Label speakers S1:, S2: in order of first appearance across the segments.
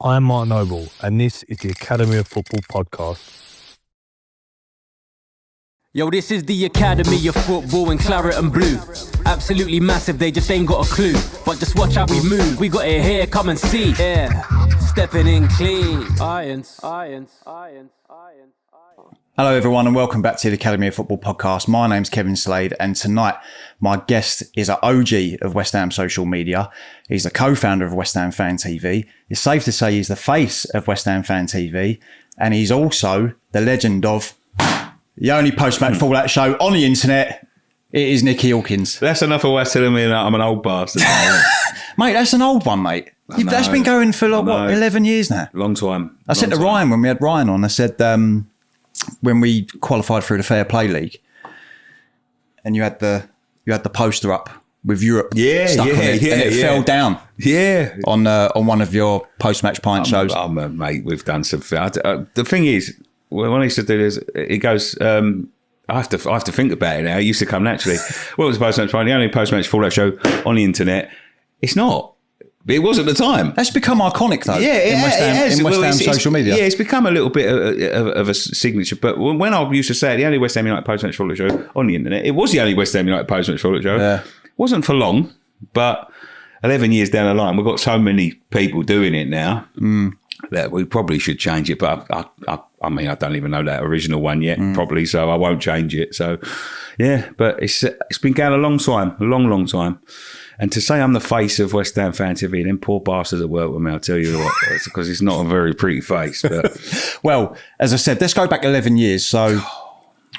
S1: I'm Mark Noble, and this is the Academy of Football podcast.
S2: Yo, this is the Academy of Football in claret and blue. Absolutely massive, they just ain't got a clue. But just watch how we move, we got it here, come and see. Yeah, stepping in clean. Irons.
S3: Hello everyone and welcome back to the Academy of Football podcast. My name's Kevin Slade and tonight my guest is an OG of West Ham social media. He's the co-founder of West Ham Fan TV. It's safe to say he's the face of West Ham Fan TV and he's also the legend of the only post-match fallout show on the internet. It is Nicky Hawkins.
S4: That's enough of West telling me that I'm an old bastard.
S3: Mate, that's an old one, mate. That's been going for like, what, 11 years now?
S4: Long time.
S3: I said to Ryan when we had Ryan on, I said, when we qualified through the Fair Play League, and you had the poster up with Europe stuck on it, and it fell down. Yeah, on one of your Post Match Pint shows.
S4: Mate, we've done some. The thing is, when I used to do this, it goes. I have to think about it now. It used to come naturally. What was the Post Match Pint? The only Post Match fallout show on the internet. It's not. It was at the time.
S3: That's become iconic, though.
S4: Yeah,
S3: in West Ham social media.
S4: Yeah, it's become a little bit of a signature. But when I used to say it, the only West Ham United post-match follow show on the internet, it was the only West Ham United post-match follow show. Yeah. It wasn't for long, but 11 years down the line, we've got so many people doing it now that we probably should change it. But I mean, I don't even know that original one yet, probably, so I won't change it. So, yeah, but it's been going a long time. And to say I'm the face of West Ham Fan TV, them poor bastards that work with me, I'll tell you what, it's because it's not a very pretty face. But
S3: well, as I said, let's go back 11 years. So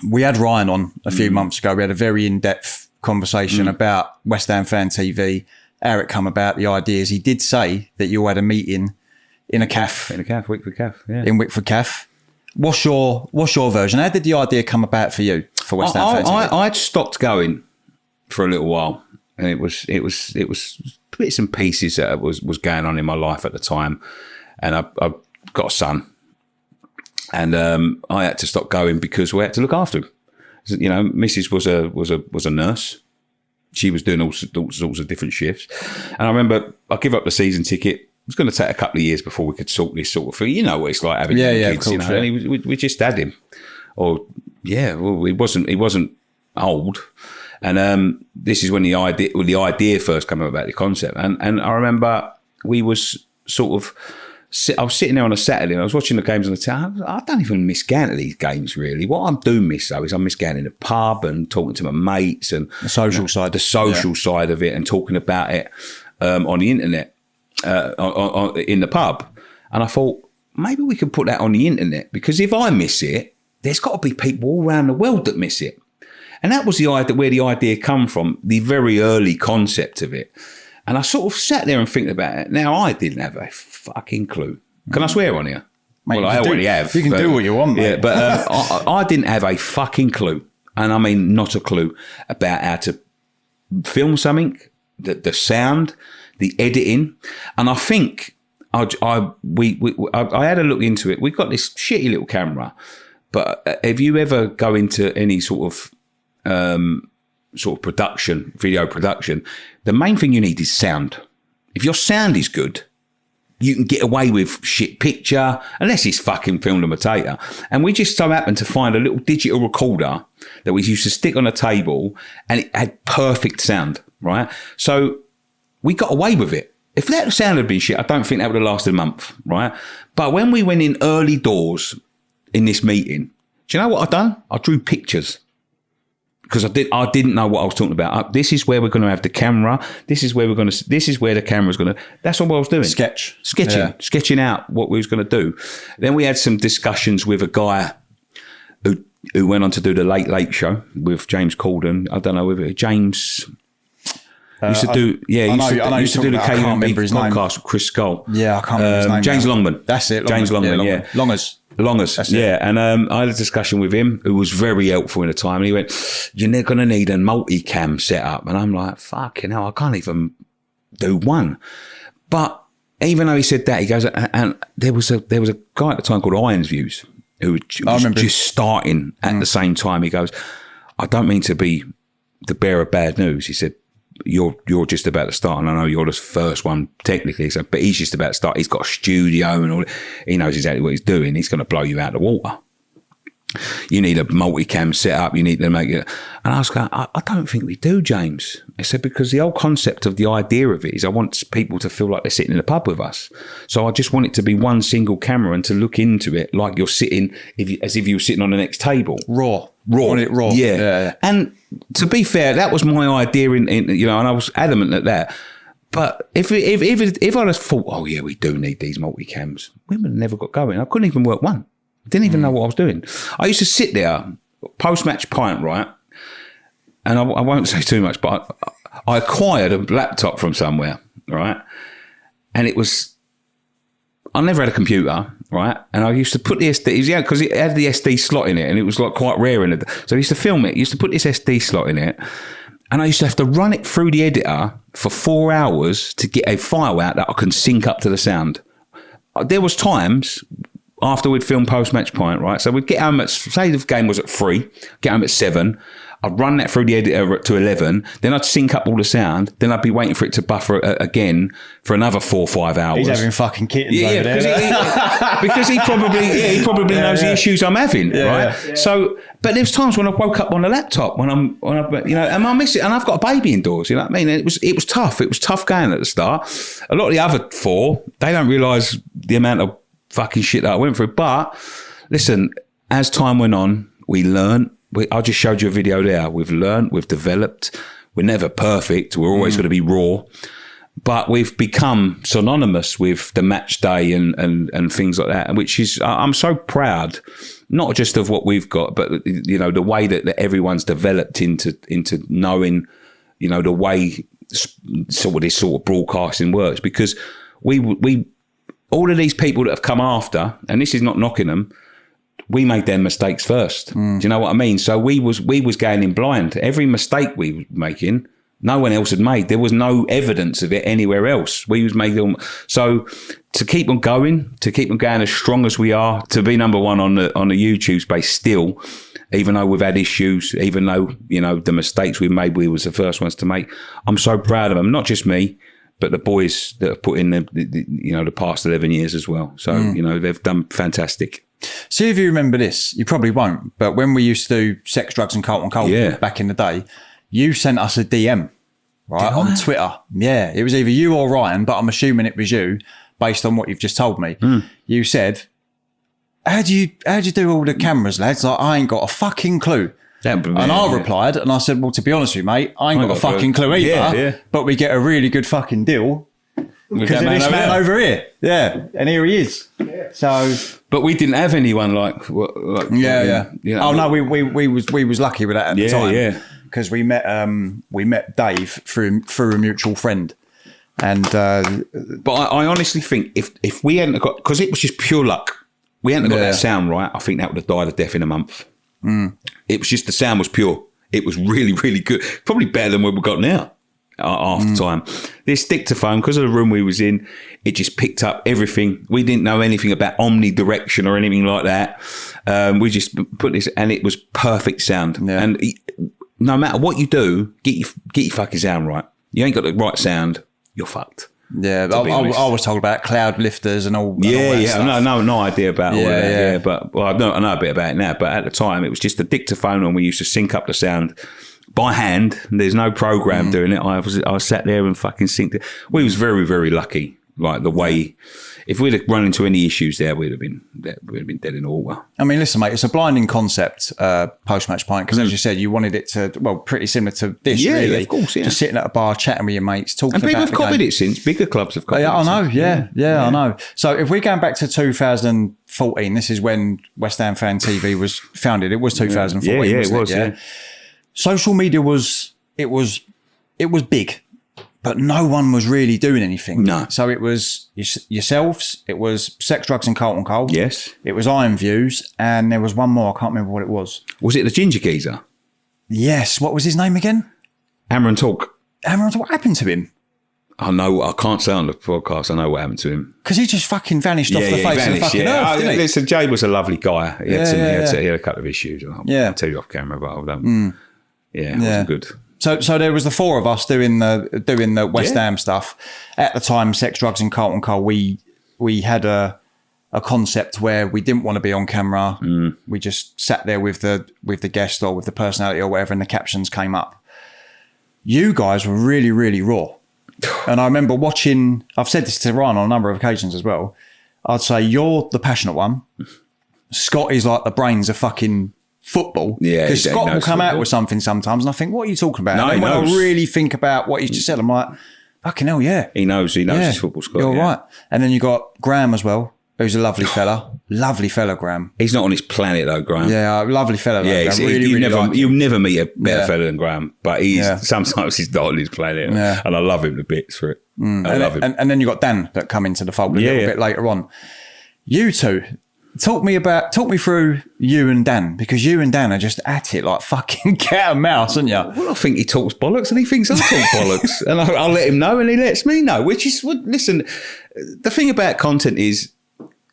S3: we had Ryan on a few months ago. We had a very in-depth conversation about West Ham Fan TV, how it come about, the ideas. He did say that you had a meeting in a cafe.
S4: Wickford cafe, yeah.
S3: In Wickford cafe. What's your version? How did the idea come about for you, for West Ham Fan TV?
S4: I'd stopped going for a little while. And it was bits and pieces that was going on in my life at the time, and I got a son, and I had to stop going because we had to look after him. You know, Mrs. was a nurse. She was doing all sorts of different shifts, and I remember I give up the season ticket. It was going to take a couple of years before we could sort this sort of thing. You know what it's like having kids, course, you know. Yeah. And we just had him, he wasn't old. And this is when the idea first came about the concept. And I remember I was sitting there on a Saturday and I was watching the games on the town. I don't even miss going to these games, really. What I do miss, though, is I miss going in the pub and talking to my mates and
S3: the social side
S4: of it and talking about it on the internet, in the pub. And I thought, maybe we could put that on the internet, because if I miss it, there's got to be people all around the world that miss it. And that was the idea, where the idea come from, the very early concept of it. And I sort of sat there and think about it. Now, I didn't have a fucking clue. Can I swear on here?
S3: Mate,
S4: well, I already have.
S3: You can do what you want, mate.
S4: Yeah, but I didn't have a fucking clue. And I mean, not a clue about how to film something, the sound, the editing. And I think I had a look into it. We've got this shitty little camera. But if you ever go into any sort of production, video production, the main thing you need is sound. If your sound is good, you can get away with shit picture, unless it's fucking filmed on a potato. And we just so happened to find a little digital recorder that we used to stick on a table, and it had perfect sound, right? So we got away with it. If that sound had been shit, I don't think that would have lasted a month, right? But when we went in early doors in this meeting, do you know what I done? I drew pictures. Because I didn't know what I was talking about. This is where we're going to have the camera. This is where the camera's going to. That's all I was doing. Sketching out what we was going to do. Then we had some discussions with a guy who went on to do the Late Late Show with James Corden. I don't know whether James used to do. Yeah, he used to do the KMB podcast with Chris Skull.
S3: Yeah, I can't remember his name.
S4: James Longman.
S3: That's it.
S4: James Longman. Yeah. Longers, yeah. And I had a discussion with him who was very helpful in the time. And he went, you're going to need a multicam setup. And I'm like, fucking hell, I can't even do one. But even though he said that, he goes, and there was a guy at the time called Irons Views who was just starting at the same time. He goes, I don't mean to be the bearer of bad news. He said, you're just about to start, and I know you're the first one technically, so but he's just about to start. He's got a studio and all. He knows exactly what he's doing. He's going to blow you out of the water. You need a multicam setup. You need to make it. And I was going, I don't think we do, James. I said, because the whole concept of the idea of it is I want people to feel like they're sitting in a pub with us. So I just want it to be one single camera and to look into it like you're sitting, as if you were sitting on the next table.
S3: Raw. Want it raw.
S4: Yeah. And to be fair, that was my idea in and I was adamant at that. But if I'd have thought, oh yeah, we do need these multicams, we would have never got going. I couldn't even work one. Didn't even know what I was doing. I used to sit there, Post Match Pint, right? And I won't say too much, but I acquired a laptop from somewhere, right? And I never had a computer, right? And I used to put the SD, because it had the SD slot in it, and it was like quite rare in it. So I used to film it. I used to put this SD slot in it, and I used to have to run it through the editor for 4 hours to get a file out that I can sync up to the sound. There was times after we'd filmed Post Match Pint, right? So we'd get home at, say the game was at 3, get home at 7. I'd run that through the editor to 11. Then I'd sync up all the sound. Then I'd be waiting for it to buffer again for another 4 or 5 hours.
S3: He's having fucking kittens over there.
S4: Because he probably knows the issues I'm having, right? Yeah. So, but there's times when I woke up on the laptop and I miss it, and I've got a baby indoors. You know what I mean? It was tough. It was tough going at the start. A lot of the other 4, they don't realise the amount of fucking shit that I went through. But listen, as time went on, we learned. I just showed you a video there. We've learned, we've developed. We're never perfect. We're always going to be raw. But we've become synonymous with the match day and things like that, which is, I'm so proud, not just of what we've got, but, the way that everyone's developed into knowing, the way sort of this sort of broadcasting works. Because we all of these people that have come after, and this is not knocking them, we made their mistakes first. Do you know what I mean? So we was going in blind. Every mistake we were making, no one else had made. There was no evidence of it anywhere else. We was making them. So to keep on going as strong as we are, to be number one on the YouTube space still, even though we've had issues, even though the mistakes we made, we was the first ones to make. I'm so proud of them. Not just me, but the boys that have put in the past 11 years as well. So they've done fantastic.
S3: See if you remember this. You probably won't, but when we used to do Sex, Drugs and Carlton Cold back in the day, you sent us a DM, right, on Twitter. Yeah, it was either you or Ryan, but I'm assuming it was you based on what you've just told me. You said, how do you do all the cameras, lads? Like, I ain't got a fucking clue. And I replied, and I said, well, to be honest with you, mate, I ain't got a fucking clue either, but we get a really good fucking deal because of this man over here. Yeah, and here he is. Yeah. So, but
S4: we didn't have anyone like
S3: Oh no, we was lucky with that at the time. Because we met Dave through a mutual friend, and
S4: but I honestly think if we hadn't got, because it was just pure luck, we hadn't got that sound right, I think that would have died a death in a month. It was just, the sound was pure. It was really, really good. Probably better than what we've got now. After time, this dictaphone, because of the room we was in, it just picked up everything. We didn't know anything about omnidirection or anything like that. We just put this, and it was perfect sound. Yeah. And no matter what you do, get your fucking sound right. You ain't got the right sound, you're fucked.
S3: Yeah, I was told about cloud lifters and all. No idea about all that. Yeah, but I know a bit about it now. But at the time, it was just a dictaphone, and we used to sync up the sound by hand. There's no program doing it. I sat there and fucking synced it. We was very, very lucky. Like the way, if we'd have run into any issues there, we'd have been dead in the water. I mean, listen, mate, it's a blinding concept, Post Match Pint, because as you said, you wanted it to, well, pretty similar to this, really.
S4: Yeah, of course, yeah.
S3: Just sitting at a bar, chatting with your mates, talking about.
S4: And people have copied it since. Bigger clubs have copied it.
S3: I know, yeah, I know. So if we're going back to 2014, this is when West Ham Fan TV was founded. It was 2014.
S4: Yeah, it was. Yeah.
S3: Social media was big, but no one was really doing anything.
S4: No.
S3: So it was yourselves, it was Sex, Drugs and Carlton Cold.
S4: Yes.
S3: It was Iron Views, and there was one more, I can't remember what it was.
S4: Was it the ginger geezer?
S3: Yes. What was his name again?
S4: Hammer and Talk.
S3: What happened to him?
S4: I know, I can't say on the podcast, I know what happened to him.
S3: Because he just fucking vanished off the face of the fucking earth, didn't he?
S4: Listen, Jay was a lovely guy. He had a couple of issues. I'll tell you off camera, but I don't... Yeah, it wasn't good.
S3: So there was the four of us doing the West Ham stuff. At the time, Sex, Drugs and Carlton Cole, we had a concept where we didn't want to be on camera. We just sat there with the guest or with the personality or whatever, and the captions came up. You guys were really, really raw. And I remember watching, I've said this to Ryan on a number of occasions as well. I'd say you're the passionate one. Scott is like the brains of fucking football. Yeah, because Scott will come out with something sometimes, and I think, what are you talking about?
S4: No,
S3: and then
S4: when
S3: I really think about what he's just said, I'm like, fucking hell, yeah.
S4: He knows his football, Scott.
S3: You're right. And then you got Graham as well, who's a lovely fella. Lovely fella, Graham.
S4: He's not on his planet though, Graham.
S3: Yeah, lovely fella.
S4: Yeah, you'll never meet a better fella than Graham, but sometimes he's not on his planet, and I love him to bits for it. I love him.
S3: And then you got Dan that come into the fold a little bit later on. You two. Talk me through you and Dan, because you and Dan are just at it like fucking cat and mouse, aren't you?
S4: Well, I think he talks bollocks and he thinks I talk bollocks, and I'll let him know and he lets me know. Which is, listen, the thing about content is,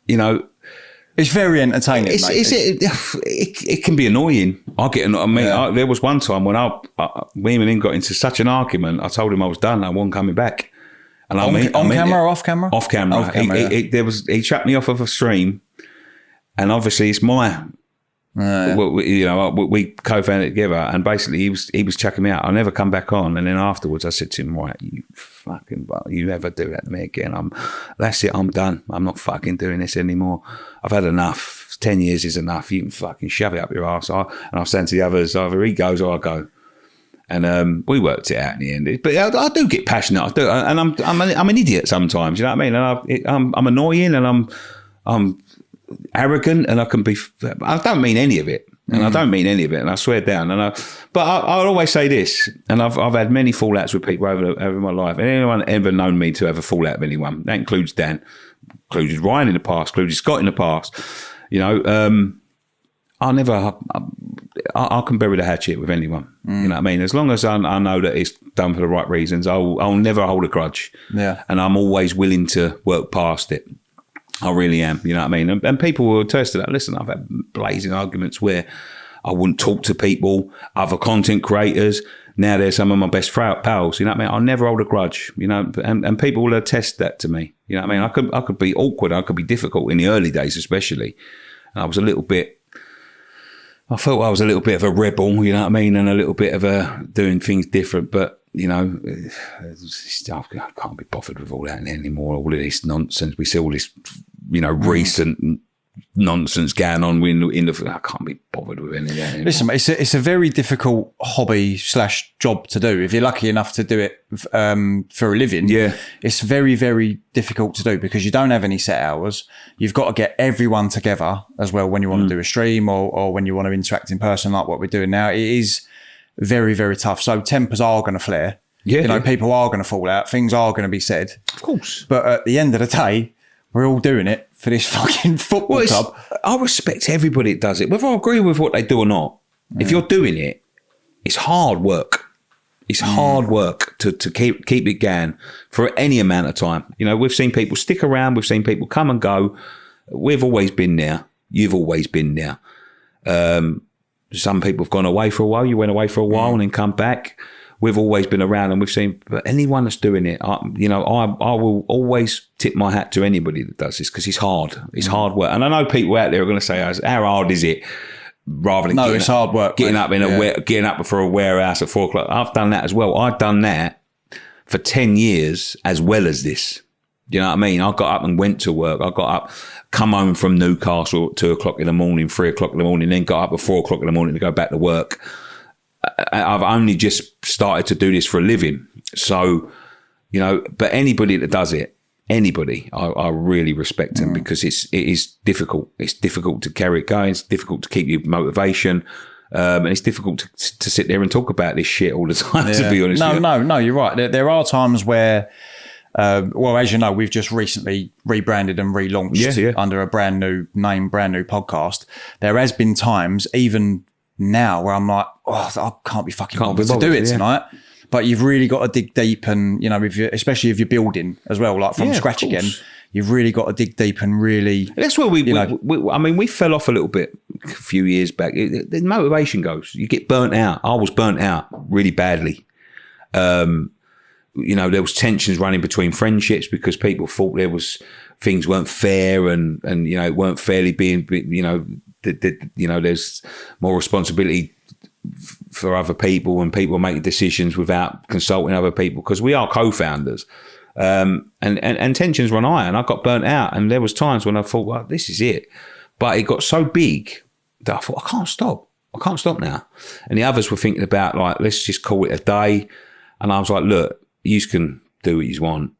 S3: it's very entertaining.
S4: It can be annoying. There was one time when me and him got into such an argument. I told him I was done. I wasn't coming back. And
S3: on camera or off camera?
S4: Off camera. He shut me off of a stream. And obviously, it's my, we co-founded it together. And basically, he was chucking me out. I'll never come back on. And then afterwards, I said to him, right, you ever do that to me again? That's it. I'm done. I'm not fucking doing this anymore. I've had enough. 10 years is enough. You can fucking shove it up your arse. And I was saying to the others, either he goes or I go. And we worked it out in the end. But I do get passionate. I do, and I'm an idiot sometimes. You know what I mean? And I'm annoying, and I'm arrogant, and I don't mean any of it, and I don't mean any of it, and I swear down. But I'll always say this, and I've had many fallouts with people over my life, and anyone ever known me to have a fallout with anyone, that includes Dan, includes Ryan in the past, includes Scott in the past. I can bury the hatchet with anyone. You know what I mean? As long as I know that it's done for the right reasons, I'll never hold a grudge. Yeah, and I'm always willing to work past it. I really am, you know what I mean? And people will attest to that. Listen, I've had blazing arguments where I wouldn't talk to people, other content creators. Now they're some of my best pals, you know what I mean? I'll never hold a grudge, and people will attest that to me. You know what I mean? I could be awkward, I could be difficult in the early days especially. And I felt I was a little bit of a rebel, you know what I mean? And a little bit of doing things different, but I can't be bothered with all that anymore. All of this nonsense. We see all this, recent nonsense going on I can't be bothered with any of that anymore.
S3: Listen, it's a very difficult hobby / job to do. If you're lucky enough to do it for a living, it's very, very difficult to do because you don't have any set hours. You've got to get everyone together as well when you want to do a stream or when you want to interact in person like what we're doing now. It is very, very tough. So tempers are going to flare. People are going to fall out. Things are going to be said.
S4: Of course.
S3: But at the end of the day, we're all doing it for this fucking football club.
S4: I respect everybody that does it, whether I agree with what they do or not. If you're doing it, it's hard work. It's hard work to keep it going for any amount of time. We've seen people stick around. We've seen people come and go. We've always been there. You've always been there. Some people have gone away for a while. You went away for a while and then come back. We've always been around, and we've seen. But anyone that's doing it, I will always tip my hat to anybody that does this because it's hard. It's hard work, and I know people out there are going to say, "How hard is it?" Rather than
S3: it's hard work.
S4: Getting up for a warehouse at 4 o'clock. I've done that as well. I've done that for 10 years as well as this. You know what I mean? I got up and went to work. I got up, come home from Newcastle at 2 o'clock in the morning, 3 o'clock in the morning, then got up at 4 o'clock in the morning to go back to work. I've only just started to do this for a living. So, but anybody that does it, I really respect them because it is difficult. It's difficult to carry it going. It's difficult to keep your motivation. And it's difficult to sit there and talk about this shit all the time, to be honest with you.
S3: No, you're right. There are times where, as you know, we've just recently rebranded and relaunched under a brand new name, brand new podcast. There has been times, even now, where I'm like, I can't be fucking bothered to do it tonight. But you've really got to dig deep, and especially if you're building as well, like from scratch again, you've really got to dig deep and really.
S4: That's where we fell off a little bit a few years back. The motivation goes. You get burnt out. I was burnt out really badly. You know, there was tensions running between friendships because people thought things weren't fair and you know, it weren't fairly being, you know, there's more responsibility for other people and people making decisions without consulting other people because we are co-founders. And tensions run high and I got burnt out. And there was times when I thought, well, this is it. But it got so big that I thought, I can't stop now. And the others were thinking about like, let's just call it a day. And I was like, look, you can do what you want.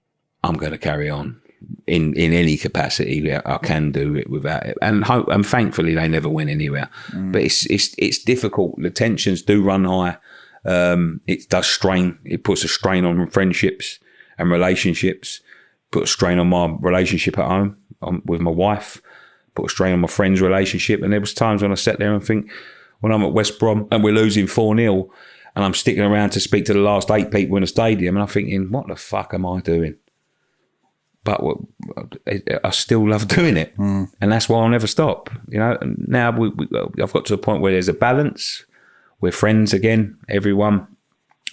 S4: I'm going to carry on in any capacity. I can do it without it. And thankfully they never went anywhere. But it's difficult. The tensions do run high. It does strain. It puts a strain on friendships and relationships, put a strain on my relationship at home with my wife, put a strain on my friend's relationship. And there was times when I sat there and think, when I'm at West Brom and we're losing 4-0 and I'm sticking around to speak to the last 8 people in the stadium and I'm thinking, what the fuck am I doing? But I still love doing it. And that's why I'll never stop. You know, now I've got to a point where there's a balance. We're friends again, everyone.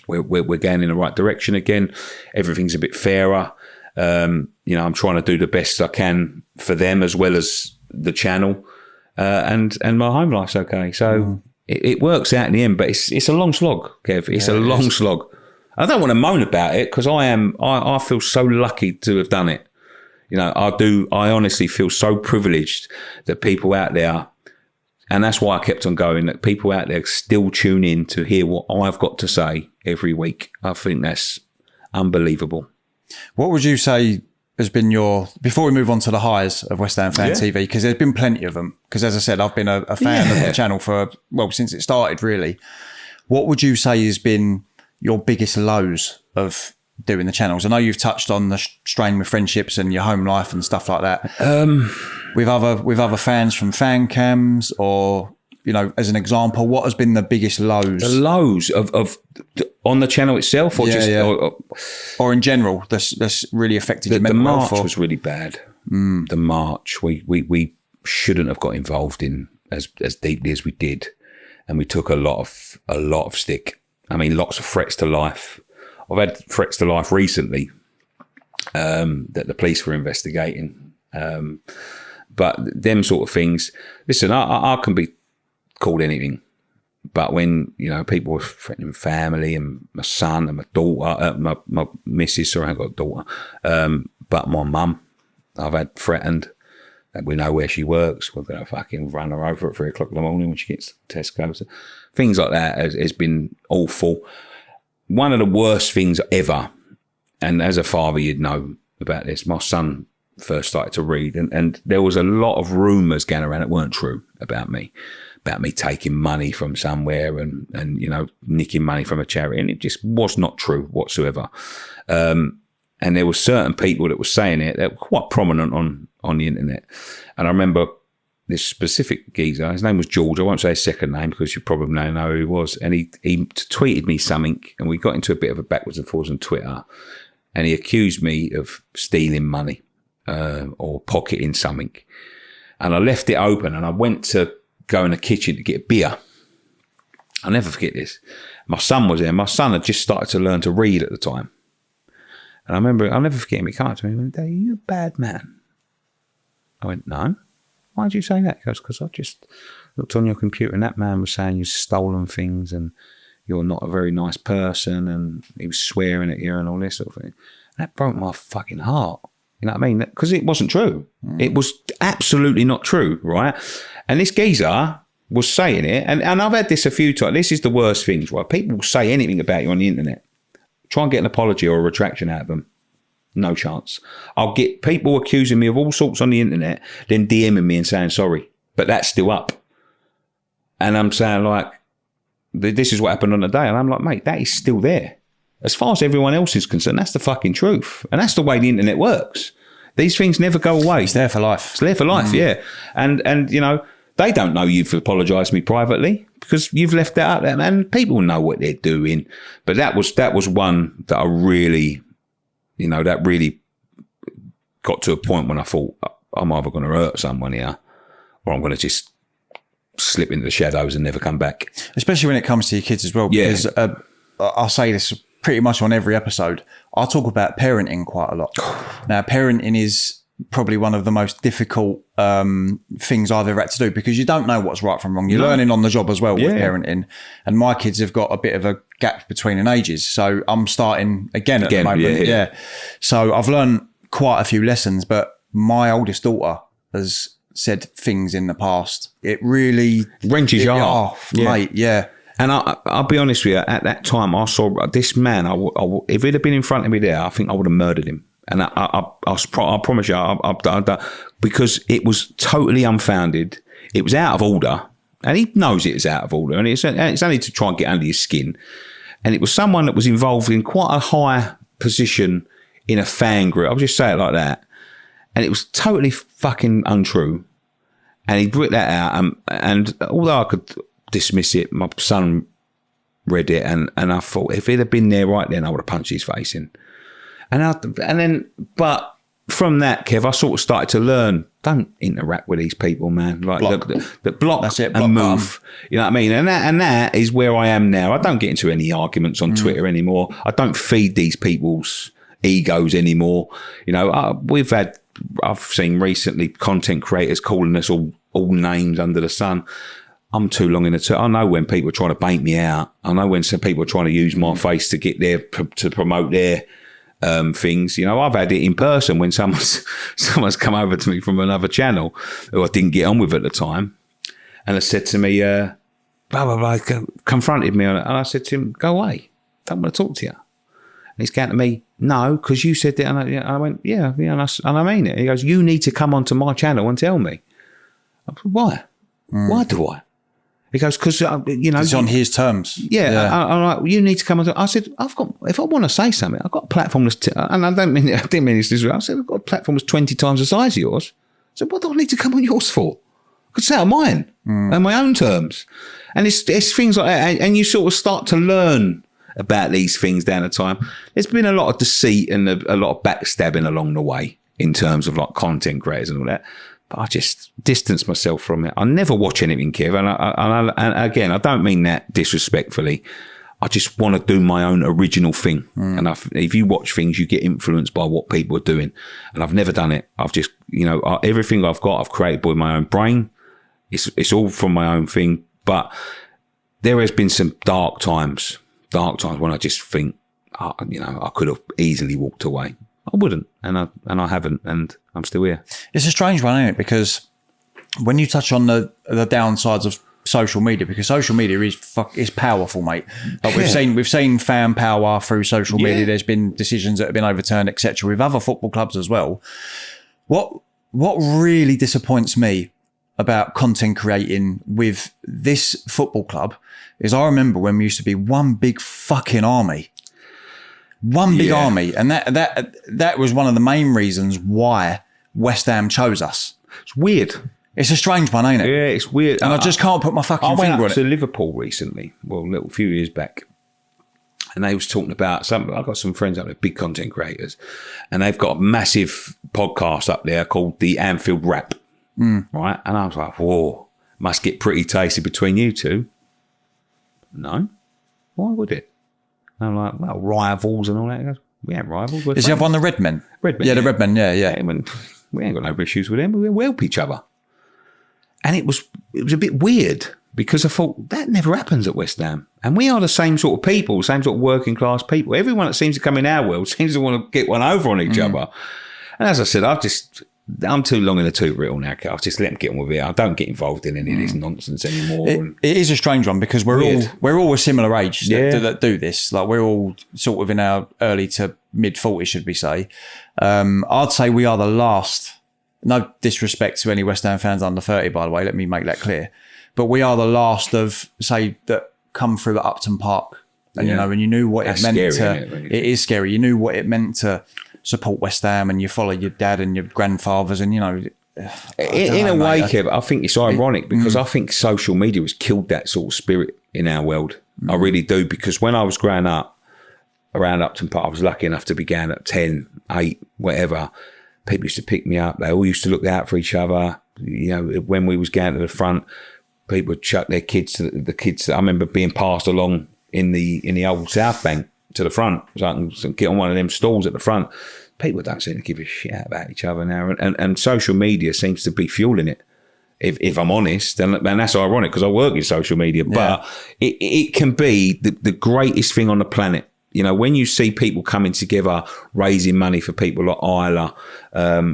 S4: We're going in the right direction again. Everything's a bit fairer. You know, I'm trying to do the best I can for them as well as the channel, and my home life's okay. So it works out in the end, but it's a long slog, Kev. It's a long slog. I don't want to moan about it because I feel so lucky to have done it. You know, I honestly feel so privileged that people out there. And that's why I kept on going, that people out there still tune in to hear what I've got to say every week. I think that's unbelievable.
S3: What would you say has been before we move on to the highs of West Ham Fan TV, because there's been plenty of them. Because as I said, I've been a fan of the channel since it started, really. What would you say has been your biggest lows of doing the channels? I know you've touched on the strain with friendships and your home life and stuff like that. With other fans from fan cams, or, you know, as an example, what has been the biggest lows?
S4: The lows of on the channel itself, or
S3: or in general, that's really affected your mental health.
S4: The March was really bad. The March, we shouldn't have got involved in as deeply as we did, and we took a lot of stick. I mean, lots of threats to life. I've had threats to life recently that the police were investigating. But them sort of things, listen, I can be called anything. But when, you know, people were threatening family and my son and my daughter, my missus, sorry, I haven't got a daughter, but my mum, I've had threatened that we know where she works. We're going to fucking run her over at 3 o'clock in the morning when she gets Tesco's. Things like that has been awful. One of the worst things ever, and as a father, you'd know about this, my son first started to read, and there was a lot of rumours going around that weren't true about me taking money from somewhere and you know, nicking money from a charity, and it just was not true whatsoever. And there were certain people that were saying it that were quite prominent on the internet. And I remember this specific geezer, his name was George, I won't say his second name because you probably know who he was, and he tweeted me something, and we got into a bit of a backwards and forwards on Twitter, and he accused me of stealing money or pocketing something. And I left it open and I went to go in the kitchen to get a beer. I'll never forget this. My son was there. My son had just started to learn to read at the time. And I remember, I'll never forget him. He came up to me and went, "Are you a bad man?" I went, "No." "Why did you say that?" He goes, "Because I just looked on your computer and that man was saying you've stolen things and you're not a very nice person, and he was swearing at you and all this sort of thing." And that broke my fucking heart. You know what I mean? Because it wasn't true. It was absolutely not true, right? And this geezer was saying it, and I've had this a few times. This is the worst things, right? People will say anything about you on the internet. Try and get an apology or a retraction out of them. No chance. I'll get people accusing me of all sorts on the internet, then DMing me and saying sorry, but that's still up. And I'm saying, like, this is what happened on the day. And I'm like, mate, that is still there. As far as everyone else is concerned, that's the fucking truth. And that's the way the internet works. These things never go away.
S3: It's there for life.
S4: It's there for life, yeah. And you know, they don't know you've apologised to me privately because you've left that out there. And people know what they're doing. But that was one that I really, you know, that really got to a point when I thought, I'm either going to hurt someone here or I'm going to just slip into the shadows and never come back.
S3: Especially when it comes to your kids as well, because I'll say this pretty much on every episode. I talk about parenting quite a lot. Now, parenting is probably one of the most difficult things I've ever had to do, because you don't know what's right from wrong. You're learning on the job as well with parenting. And my kids have got a bit of a gap between in ages. So I'm starting again at the moment. Yeah. So I've learned quite a few lessons, but my oldest daughter has said things in the past. It really
S4: wrenches your heart.
S3: Mate, yeah.
S4: And I'll be honest with you, at that time, I saw this man, if he'd have been in front of me there, I think I would have murdered him. And I promise you, because it was totally unfounded. It was out of order. And he knows it is out of order. And it's only to try and get under your skin. And it was someone that was involved in quite a high position in a fan group. I'll just say it like that. And it was totally fucking untrue. And he brought that out. And although I could dismiss it, my son read it. And I thought, if he'd have been there right then, I would have punched his face in. But from that, Kev, I sort of started to learn, don't interact with these people, man. Like block. The block. That's it. Block and move. You know what I mean? And that is where I am now. I don't get into any arguments on Twitter anymore. I don't feed these people's egos anymore. You know, I've seen recently content creators calling us all names under the sun. I'm too long in the tooth. I know when people are trying to bait me out. I know when some people are trying to use my face to get to promote their things. You know, I've had it in person when someone's come over to me from another channel who I didn't get on with at the time, and has said to me, blah blah blah, confronted me on it, and I said to him, "Go away, don't want to talk to you." And he's going to me, "No, because you said that." And I went, "Yeah, and I mean it." He goes, "You need to come onto my channel and tell me." I said, "Why? Why do I?" He goes, "Because you know,
S3: it's on his terms."
S4: Yeah. I'm like, "You need to come on." I said, if I want to say something, I've got a platform that's, and I didn't mean this. I said, I've got a platform that's 20 times the size of yours. I said, what do I need to come on yours for? I could say on mine, on my own terms. And it's things like that. And you sort of start to learn about these things down the time. There's been a lot of deceit and a lot of backstabbing along the way in terms of like content creators and all that. But I just distance myself from it. I never watch anything, Kev. And again, I don't mean that disrespectfully. I just want to do my own original thing. And if you watch things, you get influenced by what people are doing. And I've never done it. I've just, you know, everything I've got, I've created with my own brain. It's all from my own thing. But there has been some dark times when I just think, you know, I could have easily walked away. I wouldn't, and I haven't, and I'm still here.
S3: It's a strange one, isn't it? Because when you touch on the downsides of social media, because social media is powerful, mate. Like we've seen fan power through social media. There's been decisions that have been overturned, etc. with other football clubs as well. What really disappoints me about content creating with this football club is I remember when we used to be one big fucking army. One big army, and that was one of the main reasons why West Ham chose us.
S4: It's weird.
S3: It's a strange one, ain't it?
S4: Yeah, it's weird.
S3: And I just can't put my fucking finger on it.
S4: I went up to Liverpool recently, a little few years back, and they was talking about I've got some friends up there, big content creators, and they've got a massive podcast up there called the Anfield Rap, right? And I was like, whoa, must get pretty tasty between you two. No, why would it? And I'm like, well, rivals and all that. He goes, we ain't rivals.
S3: Is the other one the Red Men?
S4: Red Men.
S3: Yeah, the Red Men, yeah.
S4: We ain't got no issues with them. We help each other. And it was a bit weird because I thought, that never happens at West Ham. And we are the same sort of people, same sort of working class people. Everyone that seems to come in our world seems to want to get one over on each other. And as I said, I'm too long in the tooth for it all now. I'll just let them get on with it. I don't get involved in any of this nonsense anymore.
S3: It is a strange one because we're all a similar age that do this. Like we're all sort of in our early to mid 40s, should we say? I'd say we are the last. No disrespect to any West Ham fans under 30, by the way. Let me make that clear. But we are the last of say that come through at Upton Park, and you know, and you knew what it meant to. It is scary. You knew what it meant to support West Ham, and you follow your dad and your grandfathers, and you know.
S4: In a way, Kev, I think it's ironic because I think social media has killed that sort of spirit in our world. I really do, because when I was growing up around Upton Park, I was lucky enough to be going at 10, 8, whatever. People used to pick me up. They all used to look out for each other. You know, when we was going to the front, people would chuck their kids to the kids. I remember being passed along in the old South Bank to the front, so I can get on one of them stalls at the front. People don't seem to give a shit about each other now, and social media seems to be fueling it. If I'm honest, and that's ironic because I work in social media, but it can be the greatest thing on the planet. You know, when you see people coming together, raising money for people like Isla,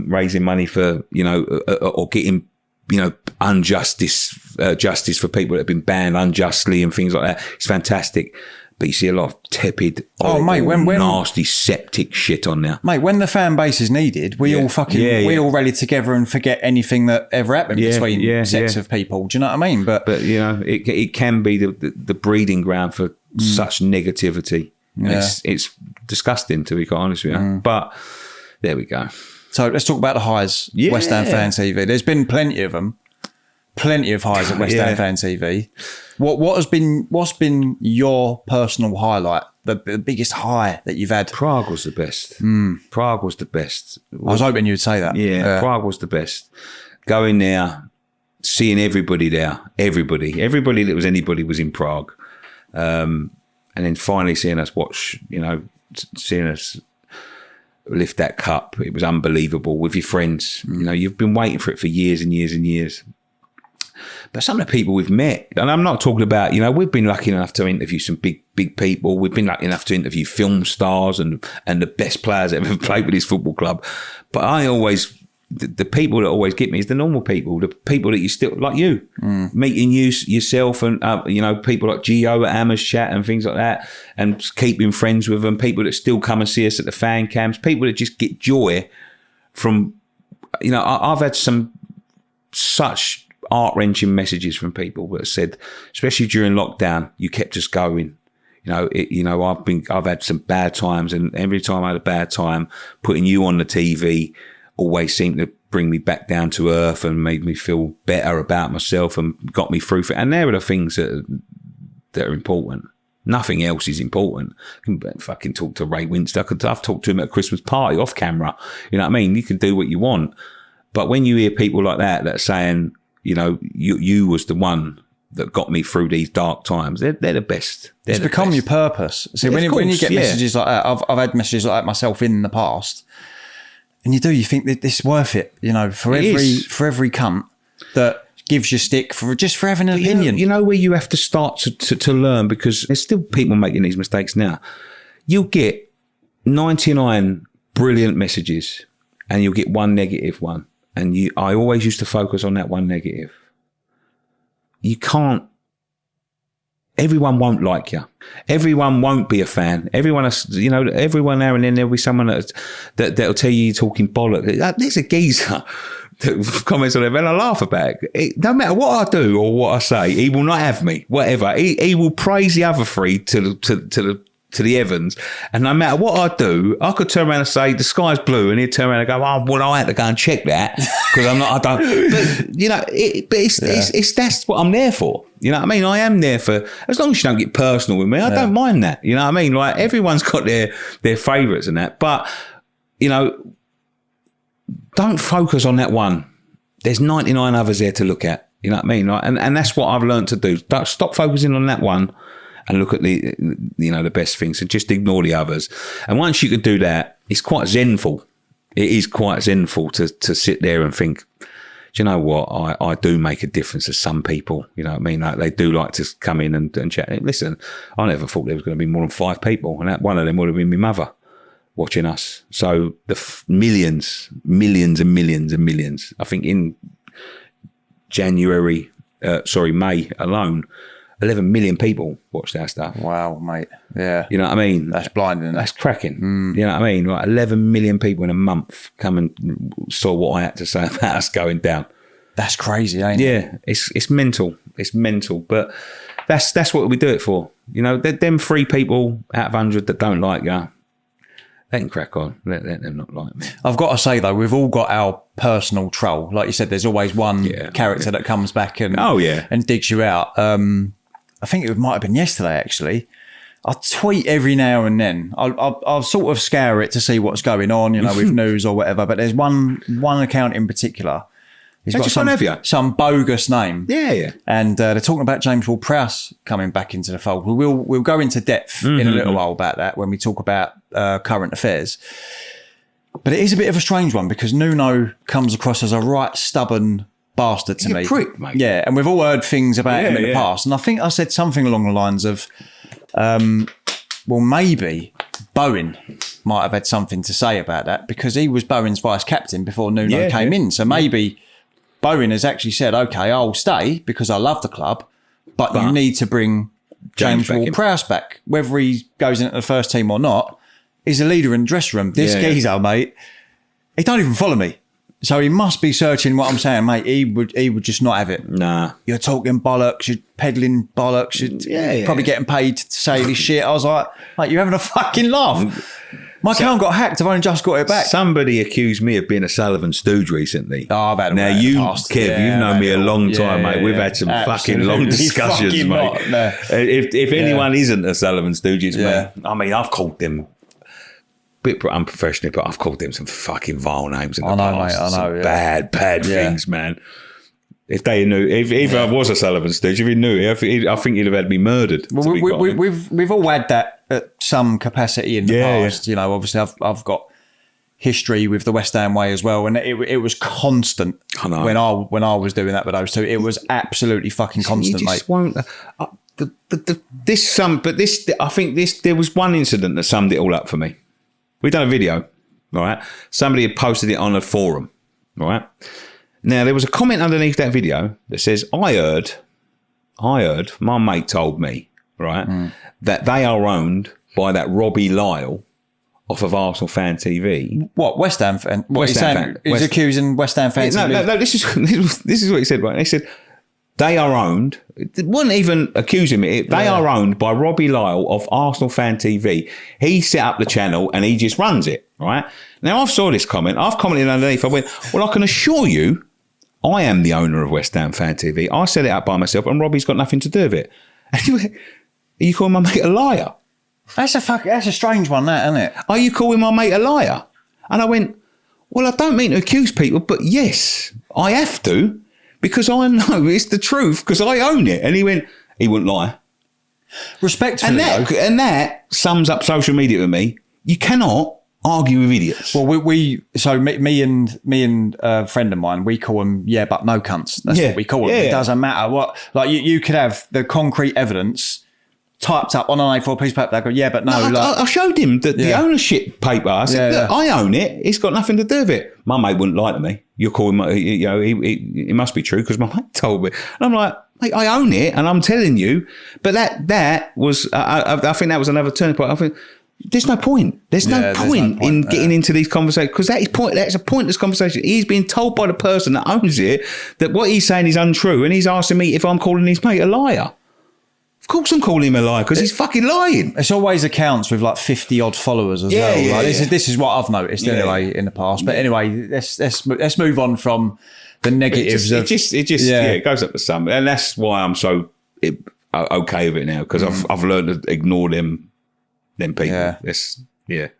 S4: raising money for, you know, or getting, you know, justice for people that have been banned unjustly and things like that. It's fantastic. But you see a lot of tepid, nasty, septic shit on there.
S3: Mate, when the fan base is needed, we all rally together and forget anything that ever happened between sets of people. Do you know what I mean? But
S4: you know, it can be the breeding ground for such negativity. Yeah. It's disgusting, to be quite honest with you. But there we go.
S3: So let's talk about the highs. West Ham Fan TV. There's been plenty of them. Plenty of highs at West Ham Fan TV. What's been your personal highlight? The biggest high that you've had?
S4: Prague was the best. Prague was the best.
S3: I was hoping you'd say that.
S4: Yeah, Prague was the best. Going there, seeing everybody there, everybody that was anybody was in Prague, and then finally seeing us seeing us lift that cup. It was unbelievable with your friends. You know, you've been waiting for it for years and years and years. But some of the people we've met, and I'm not talking about, you know, we've been lucky enough to interview some big people. We've been lucky enough to interview film stars and the best players that have ever played with this football club. But the people that always get me is the normal people, the people that you still, like you, meeting yourself and, you know, people like Gio at Hammers Chat and things like that, and keeping friends with them, people that still come and see us at the fan camps, people that just get joy from, you know, I've had some such heart-wrenching messages from people that said, especially during lockdown, you kept us going. You know, I've had some bad times, and every time I had a bad time, putting you on the TV always seemed to bring me back down to earth and made me feel better about myself and got me through it. And there are the things that are important. Nothing else is important. I can fucking talk to Ray Winster. I've talked to him at a Christmas party off camera. You know what I mean? You can do what you want. But when you hear people like that are saying, you know, you was the one that got me through these dark times, they're the best. It's become
S3: your purpose. See, when you get messages like that, I've had messages like that myself in the past, and you think that this is worth it, you know, for every cunt that gives you stick for having an opinion.
S4: You know where you have to start to learn, because there's still people making these mistakes now. You'll get 99 brilliant messages and you'll get one negative one. And I always used to focus on that one negative. You can't. Everyone won't like you. Everyone won't be a fan. Everyone now and then there'll be someone that'll tell you you're talking bollocks. There's a geezer that comments on it, and I laugh about it. No matter what I do or what I say, he will not have me. Whatever. He will praise the other three to the heavens, and no matter what I do, I could turn around and say the sky's blue, and he'd turn around and go, "Oh, well, I had to go and check that because I don't." But you know, it's that's what I'm there for. You know what I mean? I am there for, as long as you don't get personal with me, I don't mind that. You know what I mean? Like, everyone's got their favourites and that, but you know, don't focus on that one. There's 99 others there to look at. You know what I mean? Like, and that's what I've learned to do. Stop focusing on that one. And look at the best things, and just ignore the others. And once you can do that, it's quite zenful. It is quite zenful to sit there and think, do you know what? I do make a difference to some people. You know what I mean? Like, they do like to come in and chat. Listen, I never thought there was going to be more than 5 people, and that one of them would have been my mother watching us. So the millions and millions and millions. I think in May alone, 11 million people watched our stuff.
S3: Wow, mate. Yeah.
S4: You know what I mean?
S3: That's blinding.
S4: That's cracking. You know what I mean? Like, 11 million people in a month come and saw what I had to say about us going down.
S3: That's crazy, ain't it?
S4: Yeah, it's mental. It's mental. But that's what we do it for. You know, them 3 people out of 100 that don't like you, they can crack on. Let them not like me.
S3: I've got to say, though, we've all got our personal troll. Like you said, there's always one character that comes back and digs you out. I think it might have been yesterday, actually. I tweet every now and then. I'll sort of scour it to see what's going on, you know, with news or whatever. But there's one account in particular He's
S4: They
S3: got
S4: just won't have you.
S3: some bogus name.
S4: Yeah.
S3: And they're talking about James Ward-Prowse coming back into the fold. We'll go into depth in a little while about that when we talk about current affairs. But it is a bit of a strange one because Nuno comes across as a right stubborn bastard to me.
S4: A prick, mate.
S3: Yeah, and we've all heard things about him in the past. And I think I said something along the lines of, well, maybe Bowen might have had something to say about that because he was Bowen's vice captain before Nuno came in. So maybe Bowen has actually said, okay, I'll stay because I love the club, but you need to bring James Ward-Prowse back. Whether he goes into the first team or not, he's a leader in the dressing room. This geezer, mate, he don't even follow me. So he must be searching what I'm saying, mate. He would just not have it.
S4: Nah.
S3: You're talking bollocks, you're peddling bollocks, you're probably getting paid to say this shit. I was like, mate, you're having a fucking laugh. My account got hacked. I've only just got it back.
S4: Somebody accused me of being a Sullivan Stooge recently.
S3: Oh, I've had
S4: now you, Kev, you've known me a long time, mate. We've had some fucking long discussions, mate. No. If anyone isn't a Sullivan Stooge, it's me. I mean, I've called them bit unprofessional, but I've called them some fucking vile names in the past. Mate, I know, bad things, man. If they knew, if I was a Sullivan Stooge, if he knew, I think he'd have had me murdered.
S3: Well, we've all had that at some capacity in the past. You know, obviously I've got history with the West Ham way as well, and it was constant when I was doing that with those two. It was absolutely fucking constant, mate.
S4: Won't. I think there was one incident that summed it all up for me. We've done a video, all right? Somebody had posted it on a forum, all right? Now, there was a comment underneath that video that says, I heard, my mate told me, right, that they are owned by that Robbie Lyle off of Arsenal Fan TV.
S3: What, West Ham fan? What
S4: West
S3: he's
S4: Ham
S3: saying?
S4: fan.
S3: He's accusing West Ham fans.
S4: No, this is what he said, right? He said, they are owned, it wasn't even accusing me, they are owned by Robbie Lyle of Arsenal Fan TV. He set up the channel and he just runs it, right? Now, I've saw this comment, I've commented underneath, I went, well, I can assure you, I am the owner of West Ham Fan TV. I set it up by myself and Robbie's got nothing to do with it. And he went, are you calling my mate a liar?
S3: That's a strange one, that, isn't it?
S4: Are you calling my mate a liar? And I went, well, I don't mean to accuse people, but yes, I have to. Because I know it's the truth, because I own it. And he went, he wouldn't lie.
S3: Respectfully,
S4: and that sums up social media to me. You cannot argue with idiots.
S3: Well, me and a friend of mine, we call them but no cunts. That's what we call them. It doesn't matter what. Like you could have the concrete evidence typed up on an A4 piece of paper. They go, but no.
S4: I showed him the ownership paper. I said, look, I own it. It's got nothing to do with it. My mate wouldn't lie to me. You're calling my, it must be true because my mate told me. And I'm like, mate, I own it and I'm telling you. But that was, I think that was another turning point. I think there's no point. There's no point in getting into these conversations because that's a pointless conversation. He's being told by the person that owns it that what he's saying is untrue and he's asking me if I'm calling his mate a liar. Of course I'm calling him a liar because he's fucking lying.
S3: It's always accounts with like 50 odd followers as well. This is what I've noticed anyway in the past. But anyway, let's move on from the negatives.
S4: It just goes up to some, and that's why I'm so okay with it now because I've learned to ignore them people.
S3: Yeah.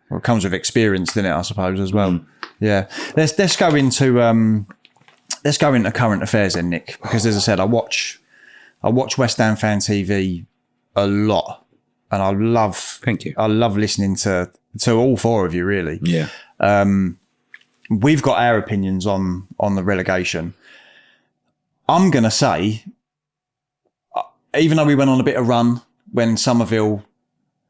S3: Well, it comes with experience, doesn't it? I suppose as well. Yeah. Let's go into current affairs then, Nick, because as I said, I watch West Ham Fan TV a lot, and I love.
S4: Thank you.
S3: I love listening to all four of you, really.
S4: Yeah.
S3: We've got our opinions on the relegation. I'm gonna say, even though we went on a bit of run when Somerville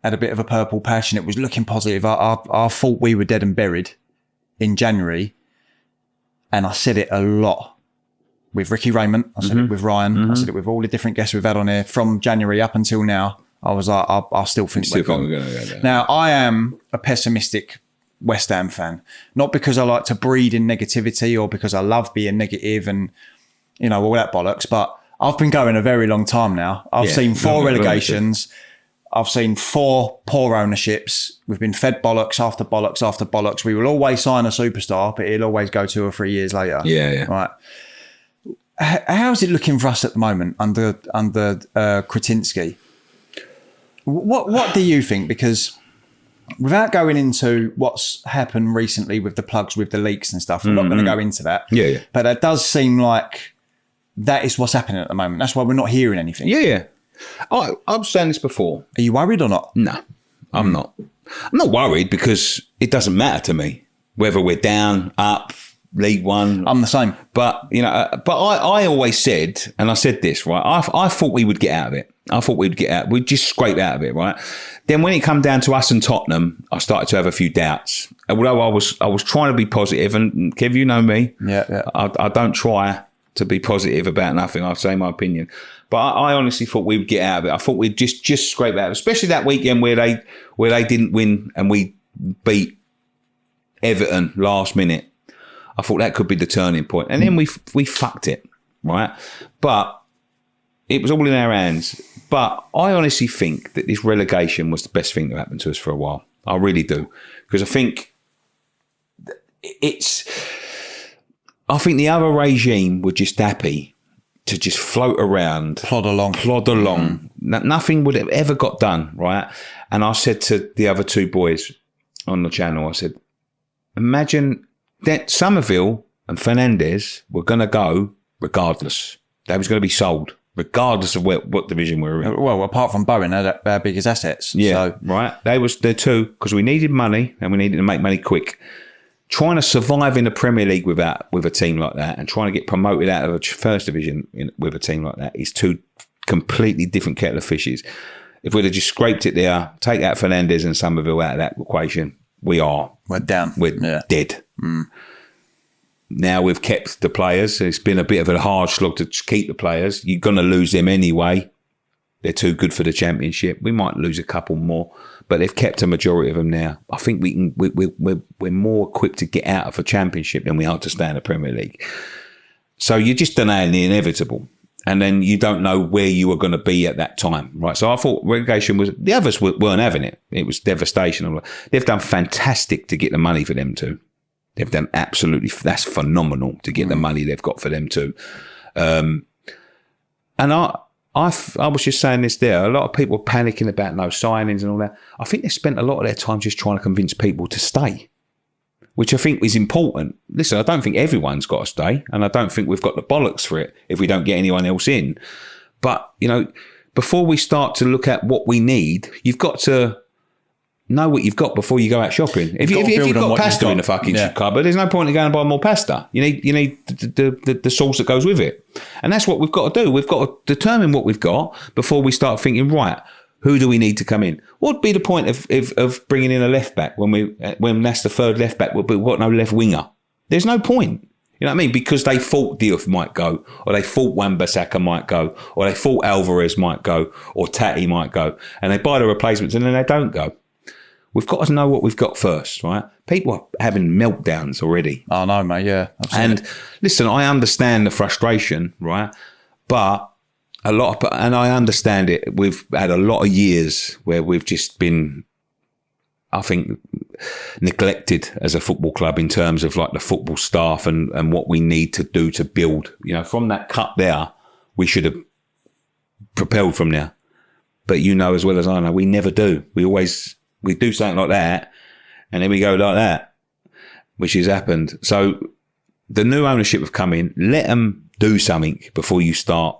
S3: had a bit of a purple patch and it was looking positive, I thought we were dead and buried in January, and I said it a lot. With Ricky Raymond, I said it with Ryan, I said it with all the different guests we've had on here from January up until now. I was like, I still think we're going to go down. Now, I am a pessimistic West Ham fan, not because I like to breed in negativity or because I love being negative and, all that bollocks, but I've been going a very long time now. I've seen 4 relegations. I've seen 4 poor ownerships. We've been fed bollocks after bollocks after bollocks. We will always sign a superstar, but it'll always go 2 or 3 years later.
S4: Yeah.
S3: Right. How's it looking for us at the moment under Kretinksy? What do you think? Because without going into what's happened recently with the plugs, with the leaks and stuff, we're not going to go into that.
S4: Yeah.
S3: But it does seem like that is what's happening at the moment. That's why we're not hearing anything.
S4: Yeah. I've said this before.
S3: Are you worried or not?
S4: No, I'm not. I'm not worried because it doesn't matter to me whether we're down, up, League One.
S3: I'm the same.
S4: But, I always said, and I said this, right? I thought we would get out of it. I thought we'd get out. We'd just scrape out of it, right? Then when it come down to us and Tottenham, I started to have a few doubts. Although I was trying to be positive, and Kev, you know me.
S3: Yeah.
S4: I don't try to be positive about nothing. I'll say my opinion. But I honestly thought we would get out of it. I thought we'd just scrape out of it, especially that weekend where they didn't win and we beat Everton last minute. I thought that could be the turning point. And then we fucked it, right? But it was all in our hands. But I honestly think that this relegation was the best thing that happened to us for a while. I really do. Because I think the other regime were just happy to just float around.
S3: Plod along.
S4: Nothing would have ever got done, right? And I said to the other two boys on the channel, I said, imagine that Somerville and Fernandez were going to go regardless. They was going to be sold regardless of what division we were in.
S3: Well, apart from Bowen, they're our biggest assets.
S4: Yeah,
S3: so.
S4: right. They're two, because we needed money and we needed to make money quick. Trying to survive in the Premier League with a team like that and trying to get promoted out of the first division with a team like that is two completely different kettle of fishes. If we'd have just scraped it there, take out Fernandez and Somerville out of that equation, we're down. We're dead. Now we've kept the players. It's been a bit of a hard slog to keep the players. You're going to lose them anyway. They're too good for the Championship. We might lose a couple more, but they've kept a majority of them now. I think we're more equipped to get out of a Championship than we are to stay in the Premier League. So you're just denying the inevitable. And then you don't know where you were going to be at that time, right? So I thought relegation the others weren't having it. It was devastation. They've done fantastic to get the money for them too. They've done that's phenomenal to get the money they've got for them too. And I was just saying this there. A lot of people are panicking about no signings and all that. I think they spent a lot of their time just trying to convince people to stay, which I think is important. Listen, I don't think everyone's got to stay, and I don't think we've got the bollocks for it if we don't get anyone else in. But, before we start to look at what we need, you've got to know what you've got before you go out shopping. If you've got pasta in the fucking cupboard, there's no point in going and buying more pasta. You need the sauce that goes with it. And that's what we've got to do. We've got to determine what we've got before we start thinking, right, who do we need to come in? What would be the point of bringing in a left back when that's the third left back, but we've got no left winger? There's no point. You know what I mean? Because they thought TAOF might go, or they thought Wan-Bissaka might go, or they thought Alvarez might go, or Tati might go, and they buy the replacements and then they don't go. We've got to know what we've got first, right? People are having meltdowns already.
S3: I know, mate, yeah. Absolutely.
S4: And listen, I understand the frustration, right? But and I understand it. We've had a lot of years where we've just been, I think, neglected as a football club in terms of like the football staff and what we need to do to build. From that cut there, we should have propelled from there. But as well as I know, we never do. We do something like that, and then we go like that, which has happened. So the new ownership have come in. Let them do something before you start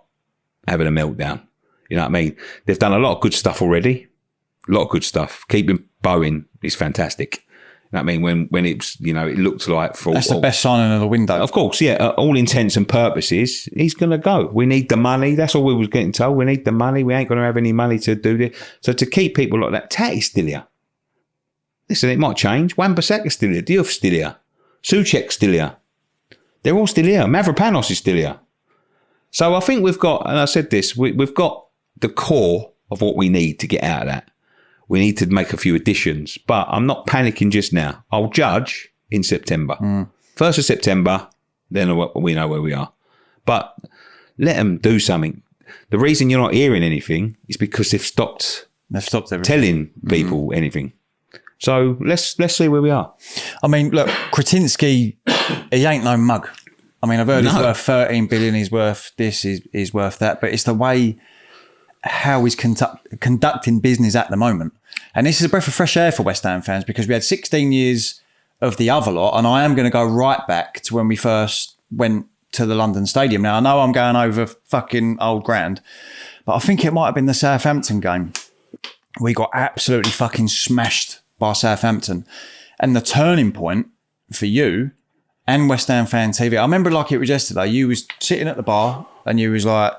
S4: having a meltdown. You know what I mean? They've done a lot of good stuff already. A lot of good stuff. Keeping Bowen is fantastic. You know what I mean? When it's, it looks like...
S3: That's the best signing of the window.
S4: Of course, yeah. All intents and purposes, he's going to go. We need the money. That's all we was getting told. We need the money. We ain't going to have any money to do this. So to keep people like that, Tati's still here. Listen, it might change. Wan-Bissaka's still here. TAOF's still here. Souček's still here. They're all still here. Mavropanos is still here. So I think we've got, and I said this, we've got the core of what we need to get out of that. We need to make a few additions, but I'm not panicking just now. I'll judge in September. 1st of September, then we know where we are. But let them do something. The reason you're not hearing anything is because they've stopped
S3: everything.
S4: Telling people anything. So let's see where we are.
S3: I mean, look, Kretinksy, he ain't no mug. I mean, I've heard he's worth 13 billion, he's worth this, he's worth that, but it's the way how he's conducting business at the moment. And this is a breath of fresh air for West Ham fans because we had 16 years of the other lot, and I am going to go right back to when we first went to the London Stadium. Now, I know I'm going over fucking old ground, but I think it might have been the Southampton game. We got absolutely fucking smashed by Southampton. And the turning point for you and West Ham Fan TV, I remember like it was yesterday, you was sitting at the bar and you was like,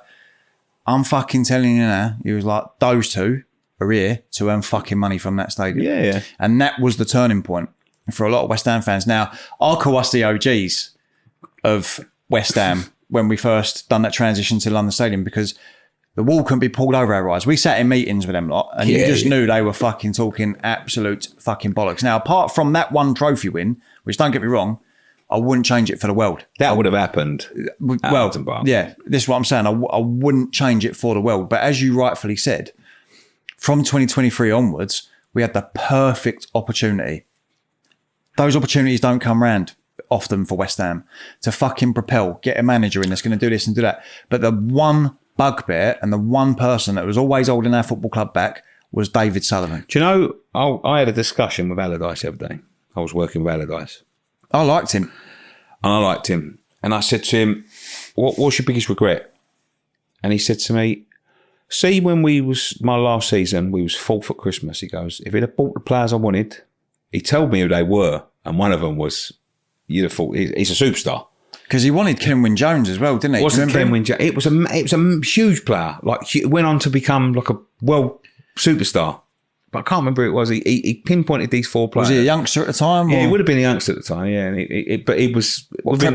S3: I'm fucking telling you now, you was like, those two are here to earn fucking money from that stadium.
S4: Yeah.
S3: And that was the turning point for a lot of West Ham fans. Now, I'll call us the OGs of West Ham when we first done that transition to London Stadium because the wall couldn't be pulled over our eyes. We sat in meetings with them lot and you just knew they were fucking talking absolute fucking bollocks. Now, apart from that one trophy win, which don't get me wrong, I wouldn't change it for the world.
S4: That would have happened.
S3: Well, yeah, this is what I'm saying. I wouldn't change it for the world. But as you rightfully said, from 2023 onwards, we had the perfect opportunity. Those opportunities don't come round often for West Ham to fucking propel, get a manager in that's going to do this and do that. But the one bugbear and the one person that was always holding our football club back was David Sullivan.
S4: Do you know, I had a discussion with Allardyce the other day. I was working with Allardyce.
S3: I liked him.
S4: And I liked him. And I said to him, what's your biggest regret? And he said to me, see, when my last season, we was fourth at Christmas. He goes, if he'd have bought the players I wanted, he told me who they were. And one of them was, you'd have thought, he's a superstar. Because
S3: he wanted Kenwyne Jones as well, didn't he?
S4: It wasn't Kenwyne Jones. It was a huge player. Like, he went on to become like a world superstar. But I can't remember who it was. He pinpointed these four players.
S3: Was he a youngster at the time?
S4: Yeah, he would have been a youngster at the time, yeah. And but he was...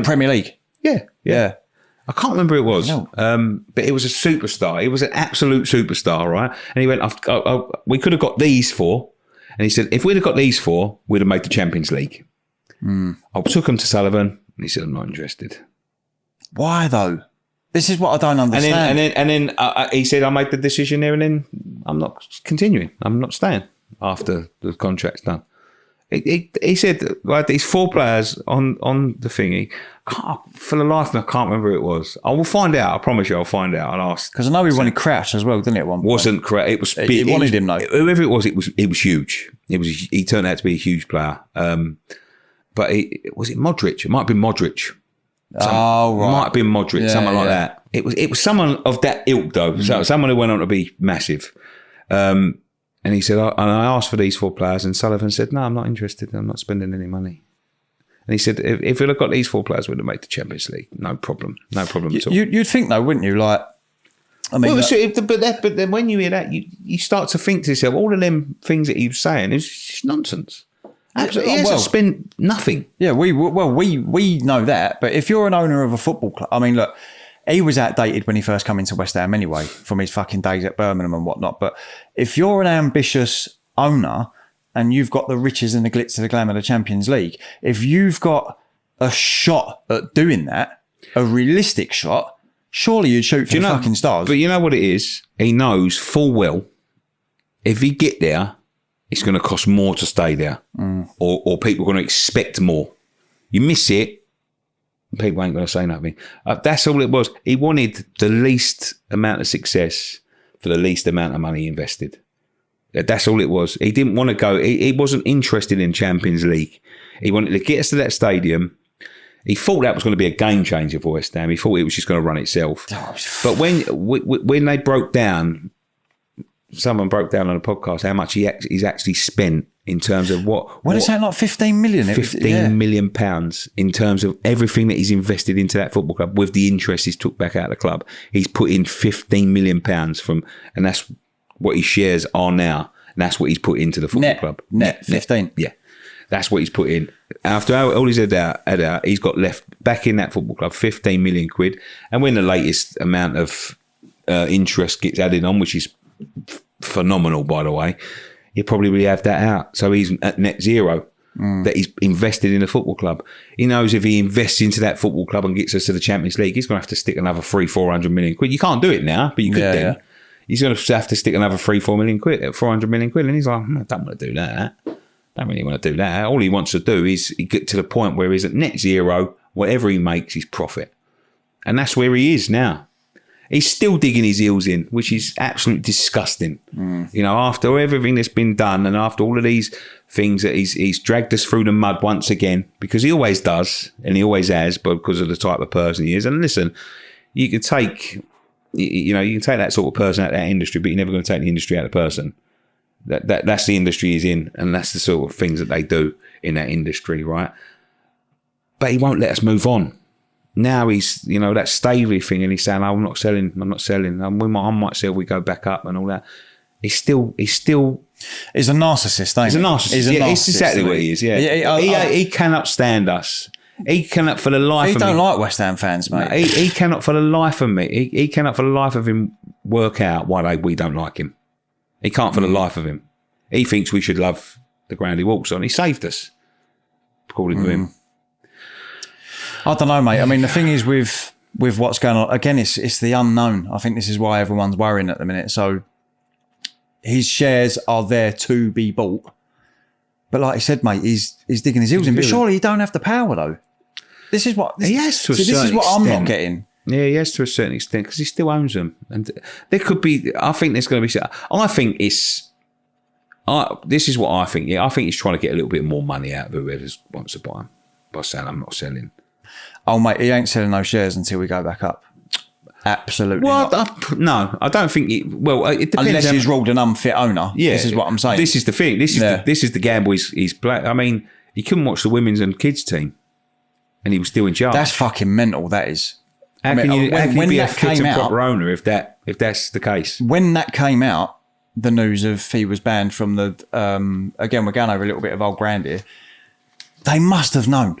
S3: Premier League?
S4: Yeah. I can't remember who it was.
S3: No.
S4: But it was a superstar. He was an absolute superstar, right? And he went, we could have got these four. And he said, if we'd have got these four, we'd have made the Champions League. I took him to Sullivan, and he said, I'm not interested.
S3: Why, though? This is what I don't understand.
S4: And then he said, I made the decision there, and then I'm not continuing. I'm not staying after the contract's done. He said, like, these four players on the thingy, for the life of me, I can't remember who it was. I will find out. I promise you I'll find out. I'll ask.
S3: Because I know he wanted Crouch as well, didn't it, at one point?
S4: Wasn't Crouch. It was big.
S3: He wanted him, though.
S4: Whoever it was huge. He turned out to be a huge player. But was it Modric? It might have been Modric.
S3: Right.
S4: It might have been Modric, someone like that. It was someone of that ilk, though. So someone who went on to be massive. And he said, and I asked for these four players, and Sullivan said, no, I'm not interested. I'm not spending any money. And he said, if we'd have got these four players, we'd have made the Champions League. No problem. No problem at all.
S3: You'd think, though, wouldn't you? Like, I mean,
S4: but then when you hear that, you start to think to yourself, all of them things that he was saying is just nonsense. Absolutely. He hasn't spent nothing.
S3: Yeah, we know that. But if you're an owner of a football club, I mean, look, he was outdated when he first came into West Ham anyway, from his fucking days at Birmingham and whatnot. But if you're an ambitious owner and you've got the riches and the glitz and the glam of the Champions League, if you've got a shot at doing that, a realistic shot, surely you'd shoot for the fucking stars.
S4: But you know what it is? He knows full well, if he get there, it's going to cost more to stay there. Or people are going to expect more. You miss it, people ain't going to say nothing. That's all it was. He wanted the least amount of success for the least amount of money invested. That's all it was. He didn't want to go. He wasn't interested in Champions League. He wanted to get us to that stadium. He thought that was going to be a game changer for West Ham. He thought it was just going to run itself. But when they broke down, someone broke down on a podcast how much he's actually spent in terms of what
S3: is that, like 15 million?
S4: 15 million pounds in terms of everything that he's invested into that football club with the interest he's took back out of the club. He's put in 15 million pounds and that's what his shares are now. And that's what he's put into the football club.
S3: Net 15.
S4: Yeah. That's what he's put in. After all he's had out, he's got left back in that football club, 15 million quid. And when the latest amount of interest gets added on, which is phenomenal, by the way, you probably really have that out. So he's at net zero that he's invested in a football club. He knows if he invests into that football club and gets us to the Champions League, he's going to have to stick another 400 million quid. You can't do it now, but you could then. Yeah. He's going to have to stick another 400 million quid. And he's like, I don't want to do that. Don't really want to do that. All he wants to do is get to the point where he's at net zero. Whatever he makes is profit. And that's where he is now. He's still digging his heels in, which is absolutely disgusting. You know, after everything that's been done and after all of these things that he's dragged us through the mud once again, because he always does and he always has, but because of the type of person he is. And listen, you can take, you can take that sort of person out of that industry, but you're never going to take the industry out of the person. That's the industry he's in, and that's the sort of things that they do in that industry, right? But he won't let us move on. Now he's, that Stavey thing, and he's saying, I'm not selling. I might sell, we go back up and all that. He's still... He's a
S3: narcissist, ain't he?
S4: He's a narcissist. It's exactly what he is, he cannot stand us. He cannot for the life of me.
S3: He don't like West Ham fans, mate.
S4: He cannot for the life of me. He cannot for the life of him work out why we don't like him. He can't for the life of him. He thinks we should love the ground he walks on. He saved us, according to him.
S3: I don't know, mate. I mean, the thing is with what's going on, again, it's the unknown. I think this is why everyone's worrying at the minute. So his shares are there to be bought. But like I said, mate, he's digging his heels in. But surely he don't have the power, though. This is what...
S4: He has to a certain extent.
S3: This is what I'm not getting.
S4: Yeah, he has to a certain extent because he still owns them. And there could be... I think there's going to be... I think it's... this is what I think. Yeah, I think he's trying to get a little bit more money out of whoever wants to buy him by saying, I'm not selling.
S3: Oh, mate, he ain't selling no shares until we go back up. Absolutely not.
S4: No, I don't think... it depends.
S3: Unless he's ruled an unfit owner. Yeah, this is what I'm saying.
S4: This is the thing. This is the gamble he's playing. I mean, he couldn't watch the women's and kids team and he was still in charge.
S3: That's fucking mental, that is.
S4: How can you be a fit and proper owner if that's the case?
S3: When that came out, the news of he was banned from the... again, we're going over a little bit of old ground here. They must have known.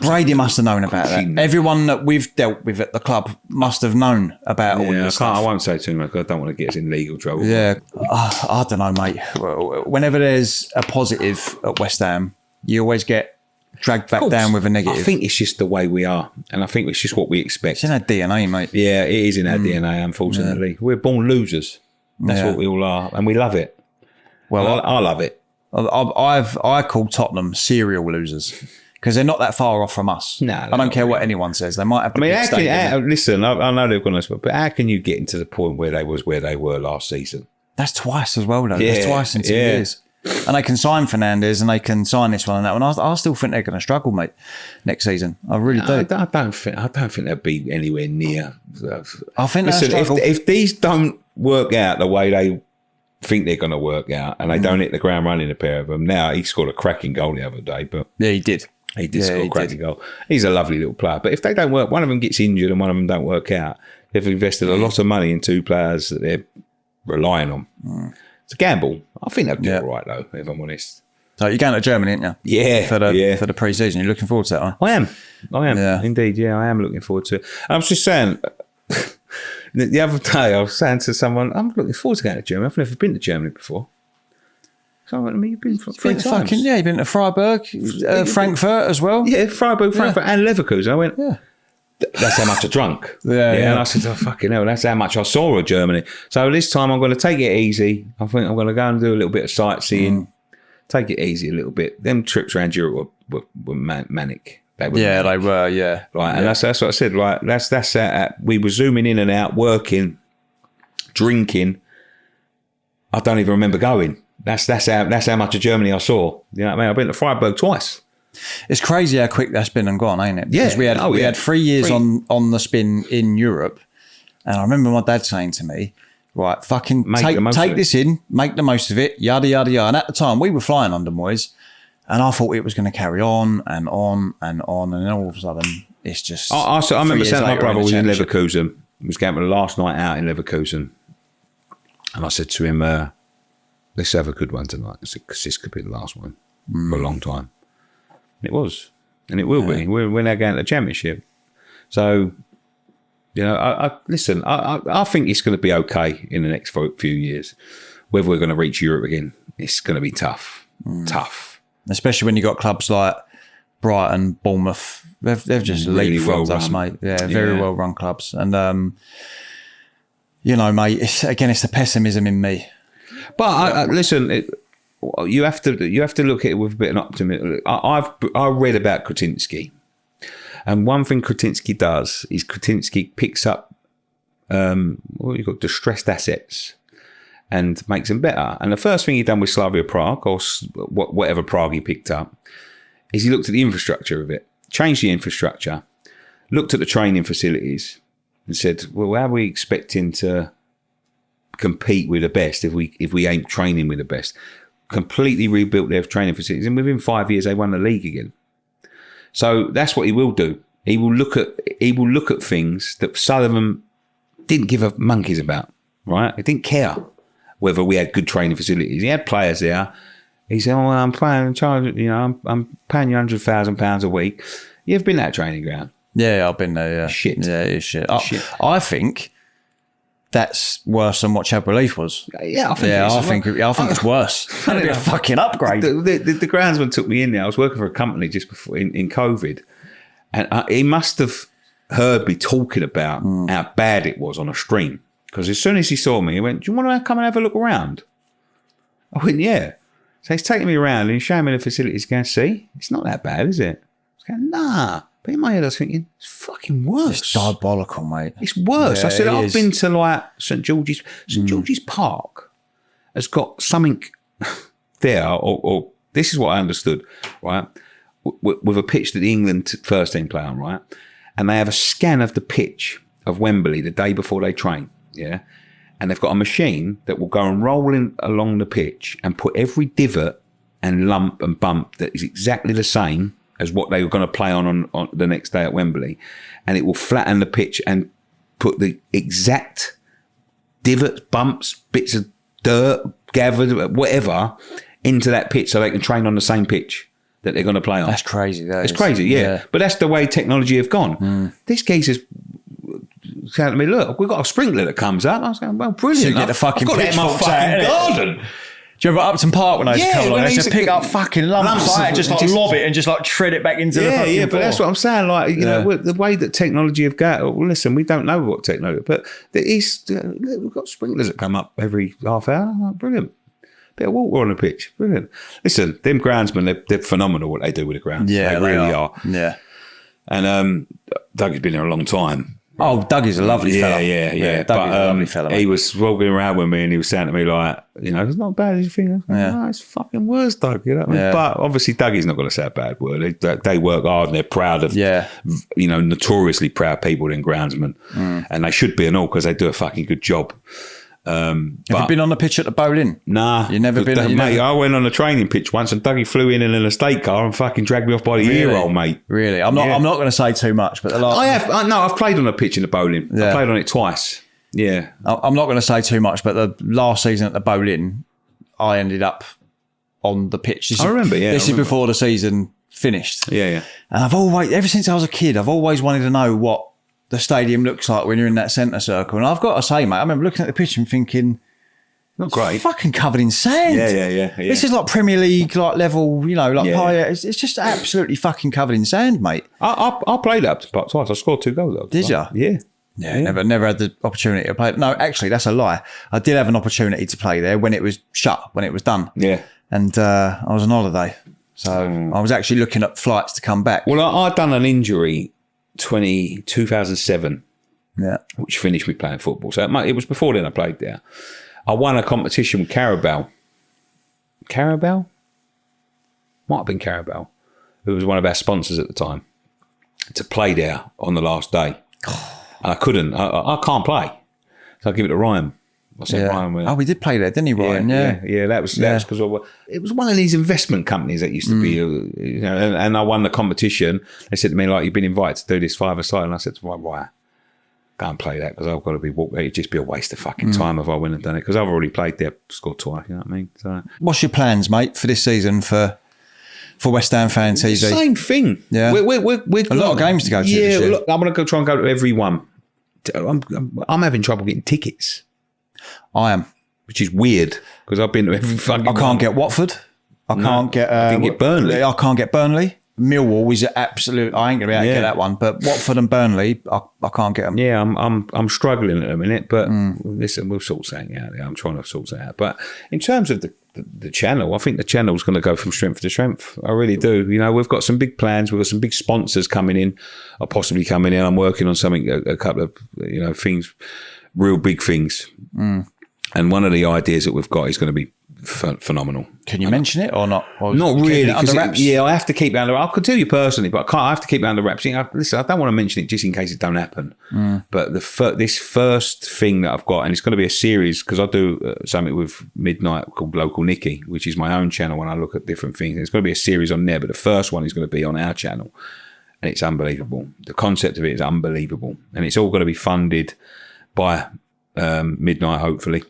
S3: Brady must have known about that. Everyone that we've dealt with at the club must have known about all this stuff.
S4: I won't say too much because I don't want to get us in legal trouble.
S3: Yeah. I don't know, mate. Whenever there's a positive at West Ham, you always get dragged back down with a negative.
S4: I think it's just the way we are. And I think it's just what we expect.
S3: It's in our DNA, mate.
S4: Yeah, it is in our DNA, unfortunately. Yeah. We're born losers. That's what we all are. And we love it. Well, I love it.
S3: I call Tottenham serial losers because they're not that far off from us. No, I don't care what anyone says. They might have.
S4: Listen, I know they've gone this, but how can you get into the point where they were last season?
S3: That's twice as well, though. Yeah, that's twice in 2 years. And they can sign Fernandes and they can sign this one and that one. I still think they're going to struggle, mate, next season. I really do.
S4: I don't think they'll be anywhere near.
S3: I think
S4: if these don't work out the way they think they're going to work out and they don't hit the ground running, a pair of them. Now, he scored a cracking goal the other day, but...
S3: Yeah, he did.
S4: He did score a cracking goal. He's a lovely little player. But if they don't work, one of them gets injured and one of them don't work out, they've invested a lot of money in two players that they're relying on. It's a gamble. I think they'll do all right, though, if I'm honest.
S3: So you're going to Germany, aren't you?
S4: Yeah.
S3: For the pre-season. You're looking forward to that,
S4: I am. Yeah. Indeed, yeah, I am looking forward to it. And I was just saying... The other day, I was saying to someone, I'm looking forward to going to Germany. I've never been to Germany before. So, you've been three times.
S3: You've been to Freiburg, Frankfurt as well.
S4: Yeah, Freiburg, Frankfurt and Leverkusen. I went, that's how much I drunk. And I said, fucking hell, that's how much I saw of Germany. So this time I'm going to take it easy. I think I'm going to go and do a little bit of sightseeing, take it easy a little bit. Them trips around Europe were manic.
S3: They were, yeah.
S4: Right, and that's what I said. Right, that's we were zooming in and out, working, drinking. I don't even remember going. That's how much of Germany I saw. You know what I mean? I've been to Freiburg twice.
S3: It's crazy how quick that's been and gone, ain't it?
S4: Yeah.
S3: Because we had 3 years on the spin in Europe, and I remember my dad saying to me, "Right, fucking take this in, make the most of it, yada yada yada." And at the time, we were flying under Moyes. And I thought it was going to carry on and on and on. And then all of a sudden, it's just...
S4: I remember saying my brother was in Leverkusen. He was going for the last night out in Leverkusen. And I said to him, let's have a good one tonight. I said, because this could be the last one for a long time. And it was. And it will be. We're now going to the championship. So, listen, I think it's going to be okay in the next few years. Whether we're going to reach Europe again, it's going to be tough. Tough.
S3: Especially when you got clubs like Brighton, Bournemouth, they've just really leapfrogged us, mate. Yeah, very well run clubs. And mate, it's the pessimism in me.
S4: But listen, you have to look at it with a bit of optimism. I read about Kretinksy, and one thing Kretinksy does is Kretinksy picks up you've got distressed assets and makes them better. And the first thing he done with Slavia Prague, or whatever Prague he picked up, is he looked at the infrastructure of it, changed the infrastructure, looked at the training facilities and said, well, how are we expecting to compete with the best if we ain't training with the best? Completely rebuilt their training facilities, and within 5 years they won the league again. So that's what he will do. He will look at things that Sullivan didn't give a monkeys about, right? He didn't care whether we had good training facilities. He had players there. He said, "Oh, I'm paying you £100,000 a week. You've been at that training ground."
S3: Yeah, I've been there. Yeah,
S4: shit.
S3: Yeah, it's shit.
S4: Shit.
S3: I think that's worse than what Chad Relief was.
S4: Yeah, I think
S3: it's worse. That'd be a fucking upgrade.
S4: The groundsman took me in there. I was working for a company just before in COVID, and he must have heard me talking about how bad it was on a stream. Because as soon as he saw me, he went, "Do you want to come and have a look around?" I went, "Yeah." So he's taking me around and he's showing me the facilities. Going, "See, it's not that bad, is it?" I was going, "Nah." But in my head, I was thinking, it's fucking worse.
S3: It's diabolical, mate.
S4: It's worse.
S3: Yeah,
S4: I said, I've been to like St. George's. St.
S3: Mm.
S4: George's Park has got something there, or this is what I understood, right? With a pitch that the England first team play on, right? And they have a scan of the pitch of Wembley the day before they train, yeah? And they've got a machine that will go and roll in along the pitch and put every divot and lump and bump that is exactly the same as what they were going to play on the next day at Wembley. And it will flatten the pitch and put the exact divots, bumps, bits of dirt, gathered, whatever, into that pitch so they can train on the same pitch that they're going to play on.
S3: That's crazy.
S4: It's crazy, yeah. But that's the way technology have gone. This geezer's saying to me, "Look, we've got a sprinkler that comes up." I was going, "Well, brilliant.
S3: So you get the fucking
S4: I've got it in my
S3: pitchforks
S4: fucking
S3: out,
S4: garden."
S3: Do you remember Upton Park when I used to come along?
S4: when
S3: I
S4: I
S3: used to pick up fucking lumps
S4: lumps
S3: and just like lob it and just like tread it back into the fucking
S4: but that's what I'm saying. Like, you know, the way that technology have got. Well, listen, we don't know what technology, but we've got sprinklers that come up every half hour. I'm like, brilliant. Bit of water on the pitch, brilliant. Listen, them groundsmen, they're phenomenal what they do with the ground.
S3: Yeah,
S4: they really are.
S3: Yeah.
S4: And Doug has been there a long time.
S3: Oh, Doug is a lovely fella.
S4: Yeah.
S3: Doug is a lovely fella, mate.
S4: He was walking around with me and he was saying to me like, you know, it's not bad as you think. No, it's fucking worse, Doug. You know what I mean?
S3: Yeah.
S4: But obviously Dougie's not going to say a bad word. They work hard and they're proud of, you know, notoriously proud people in groundsmen. And they should be and all because they do a fucking good job.
S3: Have you been on the pitch at the Boleyn?
S4: Nah.
S3: You've never been?
S4: Mate, I went on a training pitch once and Dougie flew in an estate car and fucking dragged me off by the ear roll, mate.
S3: Really? I'm not going to say too much, but
S4: I've played on a pitch in the Boleyn.
S3: Yeah.
S4: I played on it twice. Yeah.
S3: I'm not going to say too much, but the last season at the Boleyn, I ended up on the pitch.
S4: I remember, yeah.
S3: This is before the season finished.
S4: Yeah.
S3: And I've always, ever since I was a kid, I've always wanted to know what the stadium looks like when you're in that centre circle. And I've got to say, mate, I remember looking at the pitch and thinking,
S4: not great.
S3: It's fucking covered in sand.
S4: Yeah.
S3: This is like Premier League like level, you know, like higher. It's just absolutely fucking covered in sand, mate.
S4: I played Upton Park twice. I scored 2 goals.
S3: Did you?
S4: Yeah.
S3: Never had the opportunity to play. No, actually, that's a lie. I did have an opportunity to play there when it was shut, when it was done.
S4: Yeah.
S3: And I was on holiday. So I was actually looking at flights to come back.
S4: Well, I'd done an injury 2007, which finished me playing football. So it was before then I played there. I won a competition with Carabao. Carabao? Might have been Carabao, who was one of our sponsors at the time, to play there on the last day. And I couldn't. I can't play. So I give it to Ryan. I said, Ryan.
S3: Oh, we did play there, didn't he, Ryan?
S4: Yeah. That was because it was one of these investment companies that used to be, you know, and I won the competition. They said to me, like, you've been invited to do this 5-a-side. And I said to Ryan, go and play that because I've got to be walking. It'd just be a waste of fucking time if I went and done it because I've already played there, scored twice. You know what I mean? So,
S3: what's your plans, mate, for this season for West Ham Fan TV?
S4: Same thing.
S3: Yeah,
S4: we're
S3: a lot of games to go to.
S4: Yeah, look, I'm going to try and go to every one. I'm having trouble getting tickets.
S3: I am,
S4: which is weird because I've been to every fucking.
S3: I can't get Watford. I can't get
S4: Burnley.
S3: I can't get Burnley. Millwall is absolute. I ain't gonna be able to get that one. But Watford and Burnley, I can't get them.
S4: Yeah, I'm struggling at the minute. But listen, we'll sort something out. I'm trying to sort that out. But in terms of the channel, I think the channel's going to go from strength to strength. I really do. You know, we've got some big plans. We've got some big sponsors coming in, or possibly coming in. I'm working on something, a couple of things real big things. And one of the ideas that we've got is going to be phenomenal.
S3: Can you mention it or not? Or
S4: not really, because
S3: wraps?
S4: I have to keep it under. I could tell you personally, but I have to keep it under wraps. Listen, I don't want to mention it just in case it don't happen. But this first thing that I've got, and it's going to be a series because I do something with Midnight called Local Nicky, which is my own channel when I look at different things. It's going to be a series on there, but the first one is going to be on our channel, and it's unbelievable. The concept of it is unbelievable, and it's all going to be funded by Midnight, hopefully.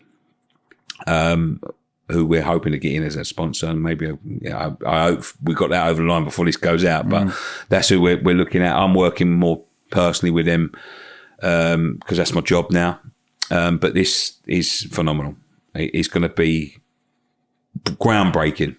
S4: Who we're hoping to get in as a sponsor, and maybe I hope we got that over the line before this goes out. But that's who we're looking at. I'm working more personally with them because that's my job now. But this is phenomenal. It's going to be groundbreaking,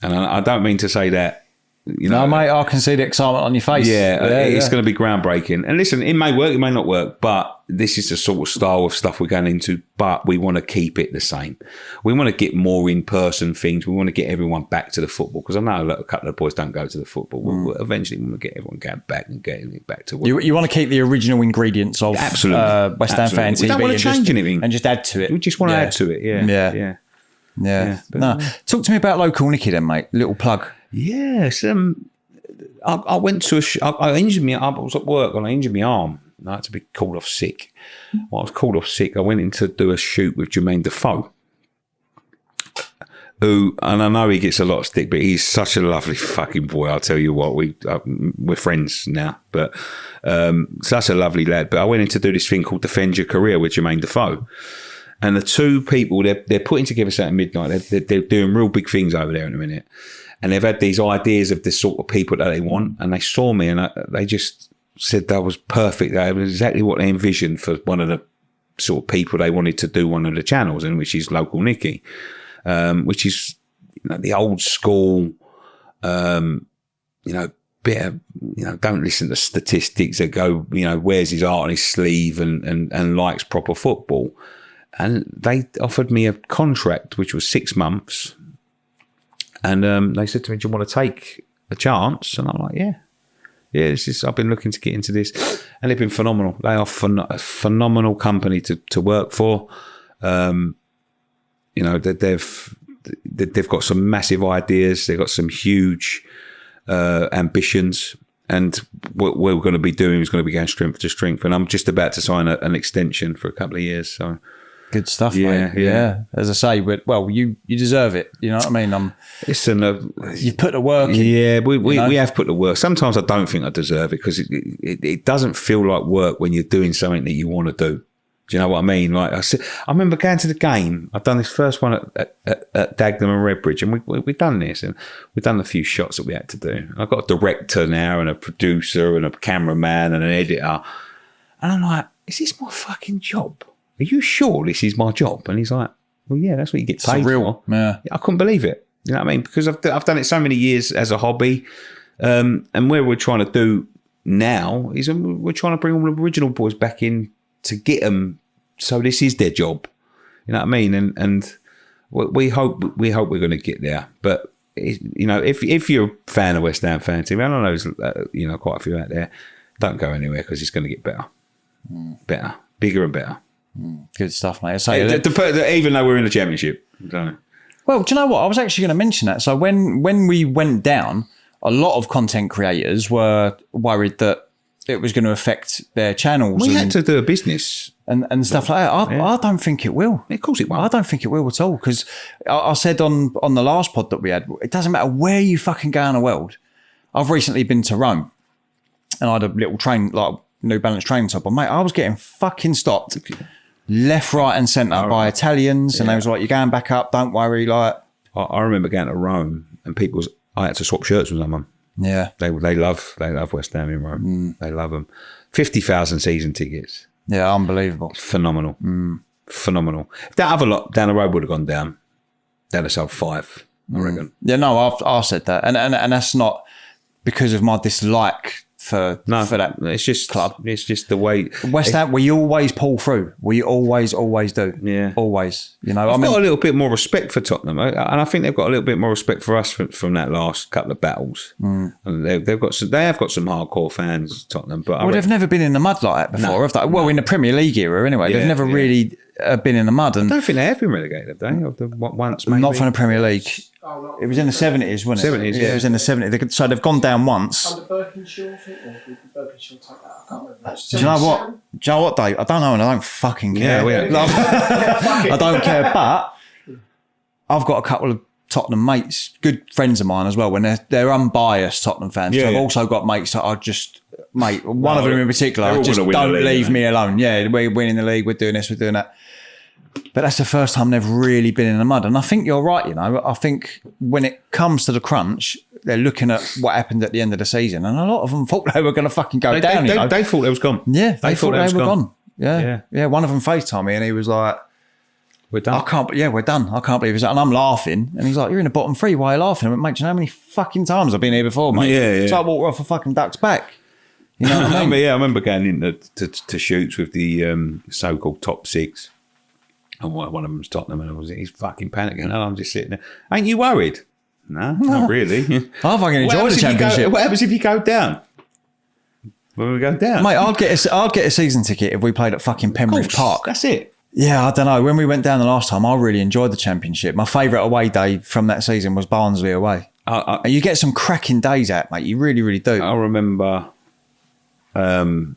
S4: and I don't mean to say that.
S3: No, mate, I can see the excitement on your face.
S4: It's going to be groundbreaking. And listen, it may work, it may not work, but this is the sort of style of stuff we're going into, but we want to keep it the same. We want to get more in-person things. We want to get everyone back to the football, because I know a couple of boys don't go to the football. We'll eventually want to get everyone going back and getting it back to work.
S3: You want to keep the original ingredients of West Ham Fan TV.
S4: We don't want to change anything.
S3: And just add to it.
S4: We just want to add to it, Yeah.
S3: No. Talk to me about Local Nicky then, mate. Little plug.
S4: Yes. I went to I injured me. I was at work and I injured my arm. I had to be called off sick. While I was called off sick, I went in to do a shoot with Jermaine Defoe, who, and I know he gets a lot of stick, but he's such a lovely fucking boy. I'll tell you what, we're friends now, but such a lovely lad. But I went in to do this thing called Defend Your Career with Jermaine Defoe. And the two people, they're putting together something at Midnight. They're doing real big things over there in a minute. And they've had these ideas of the sort of people that they want. And they saw me and they just said that was perfect. That was exactly what they envisioned for one of the sort of people they wanted to do one of the channels in, which is Local Nicky, which is the old school, bit of, don't listen to statistics that go, wears his heart on his sleeve and likes proper football. And they offered me a contract, which was 6 months. And they said to me, do you want to take a chance? And I'm like, yeah, I've been looking to get into this. And they've been phenomenal. They are a phenomenal company to work for. They've got some massive ideas. They've got some huge ambitions. And what we're going to be doing is going to be going strength to strength. And I'm just about to sign an extension for a couple of years. So
S3: good stuff, mate. Yeah. As I say, you deserve it. You know what I mean? You've put the work in.
S4: Yeah, we have put the work. Sometimes I don't think I deserve it because it doesn't feel like work when you're doing something that you want to do. Do you know what I mean? Like I remember going to the game. I've done this first one at Dagenham and Redbridge, and we've done this, and we've done a few shots that we had to do. I've got a director now, and a producer, and a cameraman, and an editor. And I'm like, is this my fucking job? Are you sure this is my job? And he's like, well, yeah, that's what you get paid for.
S3: Yeah.
S4: I couldn't believe it. You know what I mean? Because I've done it so many years as a hobby. And where we're trying to do now is we're trying to bring all the original boys back in to get them. So this is their job. You know what I mean? And we hope we're going to get there. But, if you're a fan of West Ham Fan TV, I know there's, quite a few out there, don't go anywhere because it's going to get better. Better. Bigger and better.
S3: Good stuff, mate.
S4: Even though we're in the Championship.
S3: Well, do you know what? I was actually going to mention that. So when we went down, a lot of content creators were worried that it was going to affect their channels.
S4: We had to do a business.
S3: And stuff like that. I don't think it will.
S4: Of course it won't.
S3: I don't think it will at all. Because I said on the last pod that we had, it doesn't matter where you fucking go in the world. I've recently been to Rome and I had a little train, like New Balance train top on. Mate, I was getting fucking stopped left, right and centre by Italians. And they was like, you're going back up, don't worry. Like,
S4: I remember going to Rome and I had to swap shirts with someone.
S3: Yeah.
S4: They love West Ham in Rome. They love them. 50,000 season tickets.
S3: Yeah, unbelievable.
S4: Phenomenal. Phenomenal. If that other lot down the road would have gone down, they'd have sold 5, I reckon.
S3: Yeah, no, I said that. And that's not because of my dislike for that.
S4: It's just
S3: club.
S4: It's just the way
S3: West Ham. We always pull through. We always do.
S4: Yeah,
S3: always. You know,
S4: I've got a little bit more respect for Tottenham, and I think they've got a little bit more respect for us from that last couple of battles. And they have got some hardcore fans, Tottenham. But
S3: they've never been in the mud like that before, have they? Well, in the Premier League era, anyway. They've never really been in the mud. And
S4: I don't think they have been relegated, have they? Once, maybe.
S3: Not from the Premier League. It was in the 70s, wasn't it?
S4: 70s,
S3: yeah. It was in the 70s. So they've gone down once.
S5: Under Birkinshaw, I think, or did Birkinshaw take that? I can't remember.
S3: Do you know what, Dave? I don't know, and I don't fucking care.
S4: Yeah,
S3: I don't care, but I've got a couple of Tottenham mates, good friends of mine as well, when they're unbiased Tottenham fans.
S4: Yeah,
S3: so I've
S4: yeah.
S3: also got mates that are just, mate, one of them in particular, just
S4: win
S3: don't
S4: the league,
S3: leave me alone. Yeah, we're winning the league, we're doing this, we're doing that. But that's the first time they've really been in the mud. And I think you're right, you know. I think when it comes to the crunch, they're looking at what happened at the end of the season. And a lot of them thought they were going to fucking go down, you know.
S4: They thought they was gone.
S3: Yeah, they thought they were gone.
S4: Yeah.
S3: Yeah. One of them FaceTimed me and he was like,
S4: We're done.
S3: we're done. I can't believe it's that. And I'm laughing. And he's like, you're in the bottom three. Why are you laughing? I went, mate, do you know how many fucking times I've been here before, mate?
S4: Yeah.
S3: It's like water off a fucking duck's back. You know what I mean?
S4: I remember going into to shoots with the so-called top six. And one of them's Tottenham, and he's fucking panicking. And I'm just sitting there. Ain't you worried? No, not really.
S3: I fucking enjoy the championship.
S4: What happens if you go down? When we go down?
S3: Mate, I'd get a season ticket if we played at fucking Penrith Park.
S4: That's it.
S3: Yeah, I don't know. When we went down the last time, I really enjoyed the championship. My favourite away day from that season was Barnsley away. And you get some cracking days out, mate. You really, really do.
S4: I remember a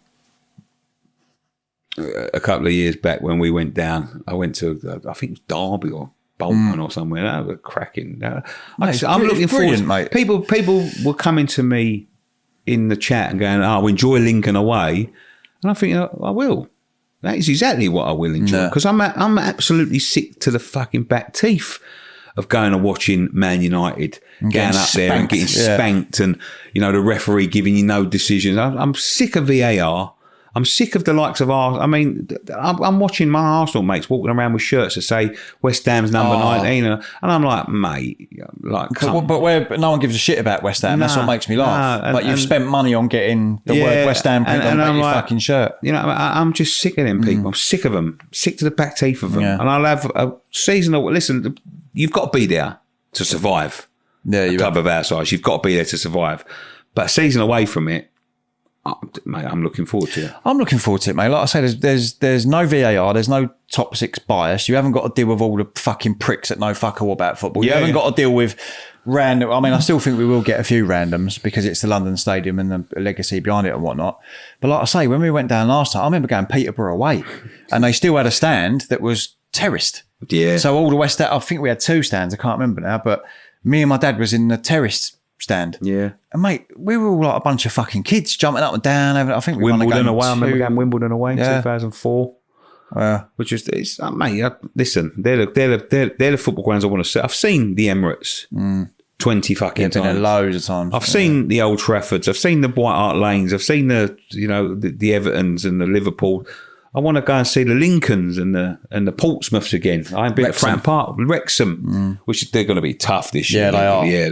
S4: couple of years back when we went down, I went to, I think it was Derby or Bolton or somewhere. That was cracking. I'm looking forward,
S3: mate.
S4: People were coming to me in the chat and going, "Oh, enjoy Lincoln away," and I think, I will. That is exactly what I will enjoy, because I'm absolutely sick to the fucking back teeth of going and watching Man United going up there and getting spanked, and the referee giving you no decisions. I'm sick of VAR. I'm sick of the likes of I mean, I'm watching my Arsenal mates walking around with shirts that say West Ham's number 19, and I'm like, mate,
S3: but no one gives a shit about West Ham. That's what makes me laugh. But you've spent money on getting the word West Ham put on your fucking shirt.
S4: I'm just sick of them people. I'm sick of them. Sick to the back teeth of them. Yeah. And I'll have a season of, listen, you've got to be there to survive. Yeah, a club of our size, you've got to be there to survive. But a season away from it, mate, I'm looking forward to it. I'm looking forward to it, mate. Like I say, there's no VAR, there's no top six bias. You haven't got to deal with all the fucking pricks that know fuck all about football. You haven't got to deal with random. I mean, I still think we will get a few randoms because it's the London Stadium and the legacy behind it and whatnot. But like I say, when we went down last time, I remember going Peterborough away, and they still had a stand that was terraced. Yeah. So all the West Ham, I think we had two stands. I can't remember now, but me and my dad was in the terraced stand. Yeah. And mate, we were all like a bunch of fucking kids jumping up and down. I think we Wimbledon away. I remember going Wimbledon away in 2004. Which was, mate, listen, they're the football grounds I want to see. I've seen the Emirates 20 fucking times.
S3: Been there loads of times.
S4: I've seen the Old Traffords. I've seen the White Hart Lanes. I've seen the Evertons and the Liverpool. I want to go and see the Lincolns and the Portsmouths again. I ain't been at Fratton Park, Wrexham, which they're going to be tough this year.
S3: Yeah, they are.
S4: Yeah,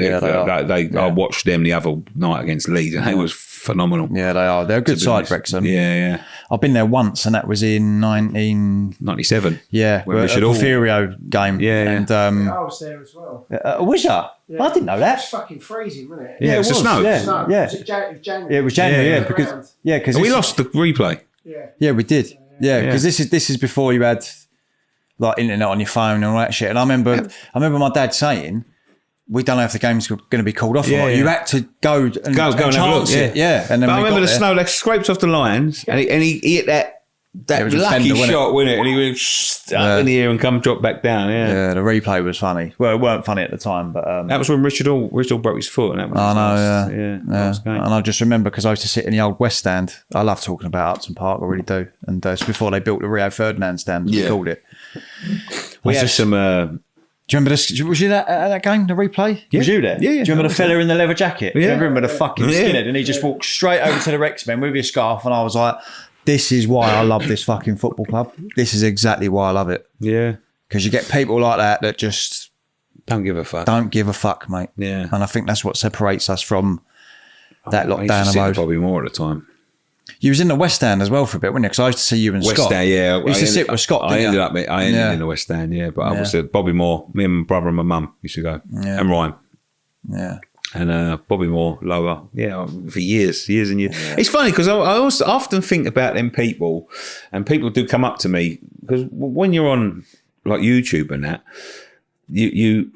S4: they are. I watched them the other night against Leeds, and it was phenomenal.
S3: Yeah, they are. They're a good side, Wrexham.
S4: Yeah.
S3: I've been there once, and that was in 1997. Yeah,
S4: when
S3: a Porphyrio game.
S5: Yeah, and I was there as well.
S3: Was you? Yeah. I didn't know that.
S5: It was fucking freezing, wasn't it?
S4: Yeah, it was the snow.
S3: Yeah.
S5: Was it January?
S3: Yeah, it was January. Because
S4: we lost the replay.
S3: Yeah, we did. Yeah, because this is before you had like internet on your phone and all that shit. And I remember my dad saying, "We don't know if the game's going to be called off or not." You had to go and
S4: have a look.
S3: Yeah. And then
S4: I remember the snow like scraped off the lines, and he hit that lucky shot, wasn't it? And he went up in the air and come drop back down.
S3: Yeah, the replay was funny. Well, it weren't funny at the time, but
S4: that was when Richard Hall broke his foot. And that was
S3: And I just remember because I used to sit in the old West Stand. I love talking about Upton Park, I really do. And it's before they built the Rio Ferdinand stand, as we called it.
S4: We had some.
S3: Do you remember this? Was you at that game, the replay?
S4: Yeah.
S3: Was you there?
S4: Yeah.
S3: Do you remember the fella in the leather jacket?
S4: Yeah.
S3: Do you remember the fucking skinhead? And he just walked straight over to the Rexmen with his scarf, and I was like, this is why I love this fucking football club. This is exactly why I love it.
S4: Yeah.
S3: Because you get people like that just
S4: don't give a fuck.
S3: Don't give a fuck, mate.
S4: Yeah.
S3: And I think that's what separates us from that lot
S4: I used
S3: down
S4: to
S3: the
S4: sit
S3: road.
S4: Bobby Moore at the time.
S3: You was in the West Stand as well for a bit, weren't you? Because I used to see you and
S4: West
S3: Scott.
S4: Stand, yeah.
S3: You used to sit with Scott,
S4: I
S3: didn't
S4: ended
S3: you?
S4: up in the West Stand, yeah. But I was at Bobby Moore. Me and my brother and my mum used to go, and Ryan.
S3: Yeah.
S4: And Bobby Moore, lower, for years and years. It's funny because I also often think about them people, and people do come up to me because when you're on like YouTube and that, you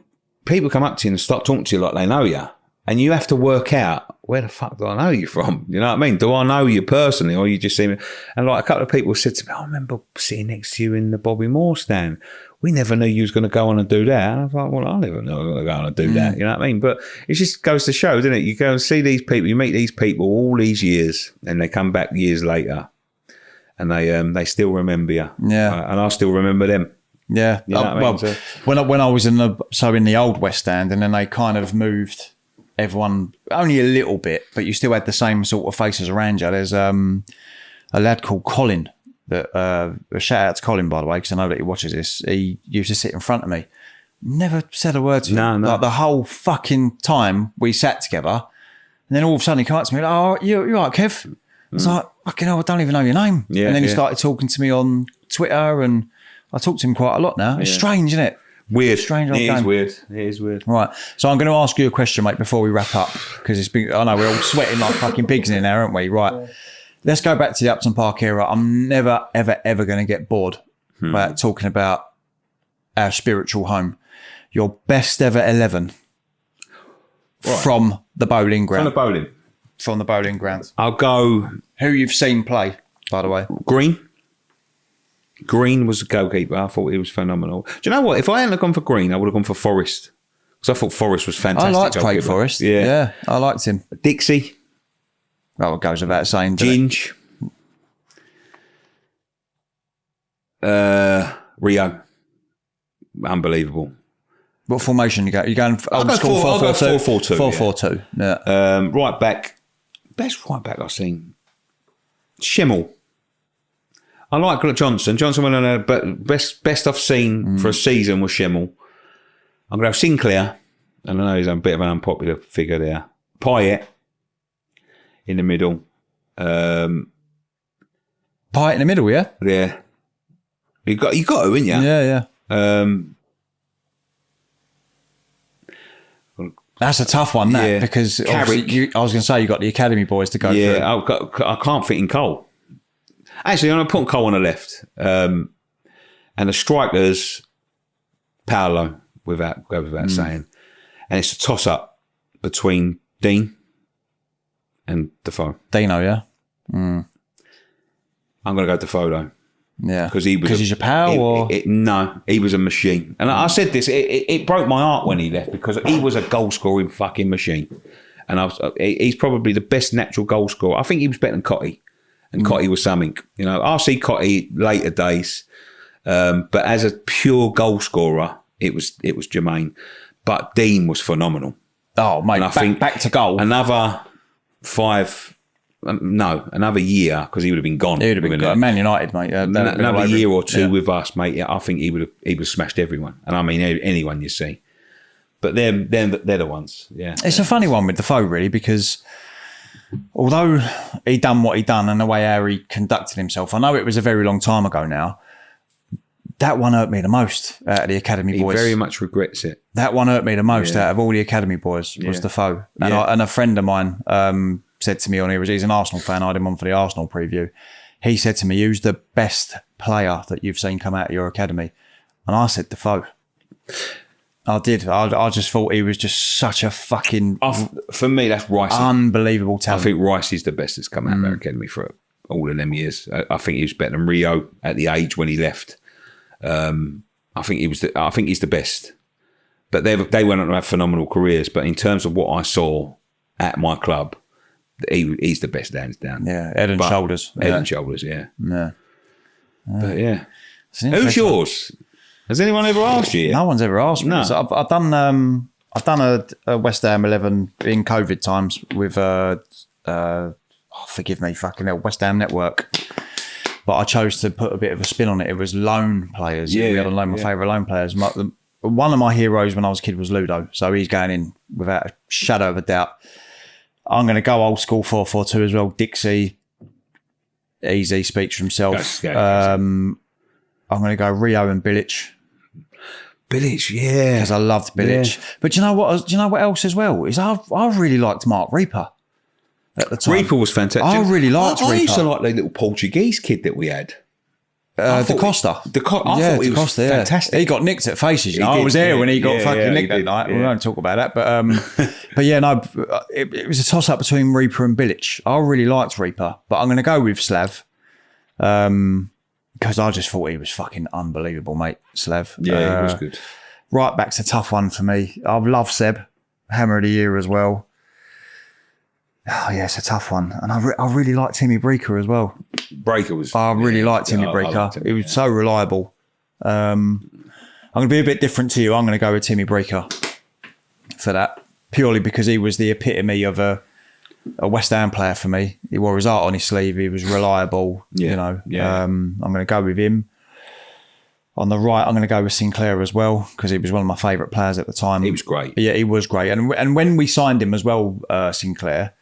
S4: people come up to you and start talking to you like they know you, and you have to work out where the fuck do I know you from? You know what I mean? Do I know you personally, or you just see me? And like a couple of people said to me, I remember sitting next to you in the Bobby Moore stand. We never knew you was going to go on and do that. And I was like, well, I never knew I was going to go on and do that. You know what I mean? But it just goes to show, doesn't it? You go and see these people, you meet these people all these years, and they come back years later, and they still remember you.
S3: Yeah.
S4: And I still remember them.
S3: Yeah.
S4: You know what I mean?
S3: Well,
S4: So-
S3: when I was in the old West Stand, and then they kind of moved everyone only a little bit, but you still had the same sort of faces around you. There's a lad called Colin. That a shout out to Colin, by the way, because I know that he watches this. He used to sit in front of me, never said a word to him.
S4: No.
S3: Like the whole fucking time we sat together, and then all of a sudden he came up to me like, "Oh, you're right, Kev." I was like, "Fucking hell, I don't even know your name."
S4: Yeah,
S3: and then he
S4: yeah.
S3: started talking to me on Twitter, and I talked to him quite a lot now. It's strange, isn't it?
S4: Weird.
S3: Strange old
S4: It is
S3: game.
S4: weird. It is weird.
S3: Right, so I'm going to ask you a question, mate, before we wrap up, because it's been. I know we're all sweating like fucking pigs in there, aren't we? Right. Let's go back to the Upton Park era. I'm never, ever, ever going to get bored about talking about our spiritual home. Your best ever 11 from the bowling ground. From the bowling ground.
S4: I'll go
S3: Who you've seen play, by the way.
S4: Green. Green was the goalkeeper. I thought he was phenomenal. Do you know what? If I hadn't gone for Green, I would have gone for Forrest. Because I thought Forrest was
S3: I
S4: fantastic.
S3: liked Craig
S4: goalkeeper.
S3: Forrest.
S4: Yeah.
S3: Yeah, I liked him.
S4: Dixie.
S3: Well, it goes without saying. doesn't it?
S4: Ginge. Rio. Unbelievable.
S3: What formation you go? You going old
S4: go
S3: school
S4: 4-4-2.
S3: 4-4-2. Yeah.
S4: Right back. Best right back I've seen. Schimmel. I like Johnson. Johnson went on a best I've seen for a season was Schimmel. I'm going to have Sinclair. And I know he's a bit of an unpopular figure there. Pyatt in the middle.
S3: Pyatt in the middle, yeah?
S4: Yeah. You got to, haven't you?
S3: Yeah. That's a tough one,
S4: Yeah.
S3: because
S4: Carrick.
S3: obviously I was going to say you got the academy boys to go through.
S4: Yeah, I can't fit in Cole. Actually, I'm going to put Cole on the left. And the strikers, Paolo, without saying. And it's a toss-up between Dean and Defoe.
S3: Dino, yeah?
S4: I'm going to go Defoe, though.
S3: Yeah.
S4: Because
S3: he's your pal, or?
S4: No, he was a machine. And I said this, it broke my heart when he left, because he was a goal-scoring fucking machine. And he's probably the best natural goal scorer. I think he was better than Cotty. And Cotty was something. You know, I'll see Cotty later days. But as a pure goal scorer, it was Jermaine. But Dean was phenomenal.
S3: Oh, mate,
S4: And I think
S3: back to goal.
S4: Another year, because he would have been gone.
S3: He would have been good. Man United, mate.
S4: Another year or two with us, mate. Yeah, I think he would have smashed everyone. And I mean, anyone you see. But they're the ones, yeah.
S3: It's a funny one with Defoe, really, because although he done what he done and the way how he conducted himself, I know it was a very long time ago now, that one hurt me the most out of the academy boys.
S4: He very much regrets it.
S3: That one hurt me the most out of all the academy boys was Defoe. And, and a friend of mine said to me he's an Arsenal fan, I had him on for the Arsenal preview. He said to me, who's the best player that you've seen come out of your academy? And I said Defoe. I did. I just thought he was just such a fucking...
S4: For me, that's Rice.
S3: Unbelievable talent.
S4: I think Rice is the best that's come out of our academy for all of them years. I think he was better than Rio at the age when he left. I think he's the best. But they went on to have phenomenal careers. But in terms of what I saw at my club, he's the best hands down.
S3: Yeah, head and shoulders.
S4: Head and shoulders, yeah. But yeah.
S3: Who's
S4: yours? Has anyone ever asked you yet?
S3: No one's ever asked me.
S4: No.
S3: So I've done a West Ham 11 in COVID times with forgive me, fucking hell, West Ham Network. But I chose to put a bit of a spin on it. It was loan players.
S4: Yeah,
S3: we had my favourite loan players. One of my heroes when I was a kid was Ludo. So he's going in without a shadow of a doubt. I'm going to go old school 4-4-2 as well. Dixie, easy, speaks for himself. I'm going to go Rio and Bilic.
S4: Bilic, yeah.
S3: Because I loved Bilic.
S4: Yeah.
S3: But do you know what? Do you know what else as well? Is I really liked Mark Reaper at the time.
S4: Reaper was fantastic.
S3: I really liked Reaper.
S4: I used to like the little Portuguese kid that we had.
S3: Da Costa.
S4: I thought he was fantastic.
S3: He got nicked at faces. I
S4: did,
S3: was there when he got fucking nicked that
S4: did,
S3: night. We won't talk about that. But yeah, no, it was a toss up between Reaper and Bilic. I really liked Reaper, but I'm going to go with Slav. Because I just thought he was fucking unbelievable, mate. Slav.
S4: Yeah, he was good.
S3: Right back's a tough one for me. I love Seb. Hammer of the year as well. Oh, yeah, it's a tough one. And I really like Timmy Breaker as well.
S4: Breaker was...
S3: I really liked Timmy Breaker. He was so reliable. I'm going to be a bit different to you. I'm going to go with Timmy Breaker for that. Purely because he was the epitome of a West Ham player for me. He wore his heart on his sleeve. He was reliable. I'm going to go with him. On the right, I'm going to go with Sinclair as well because he was one of my favourite players at the time.
S4: He was great.
S3: Yeah, he was great. And when we signed him as well, Sinclair,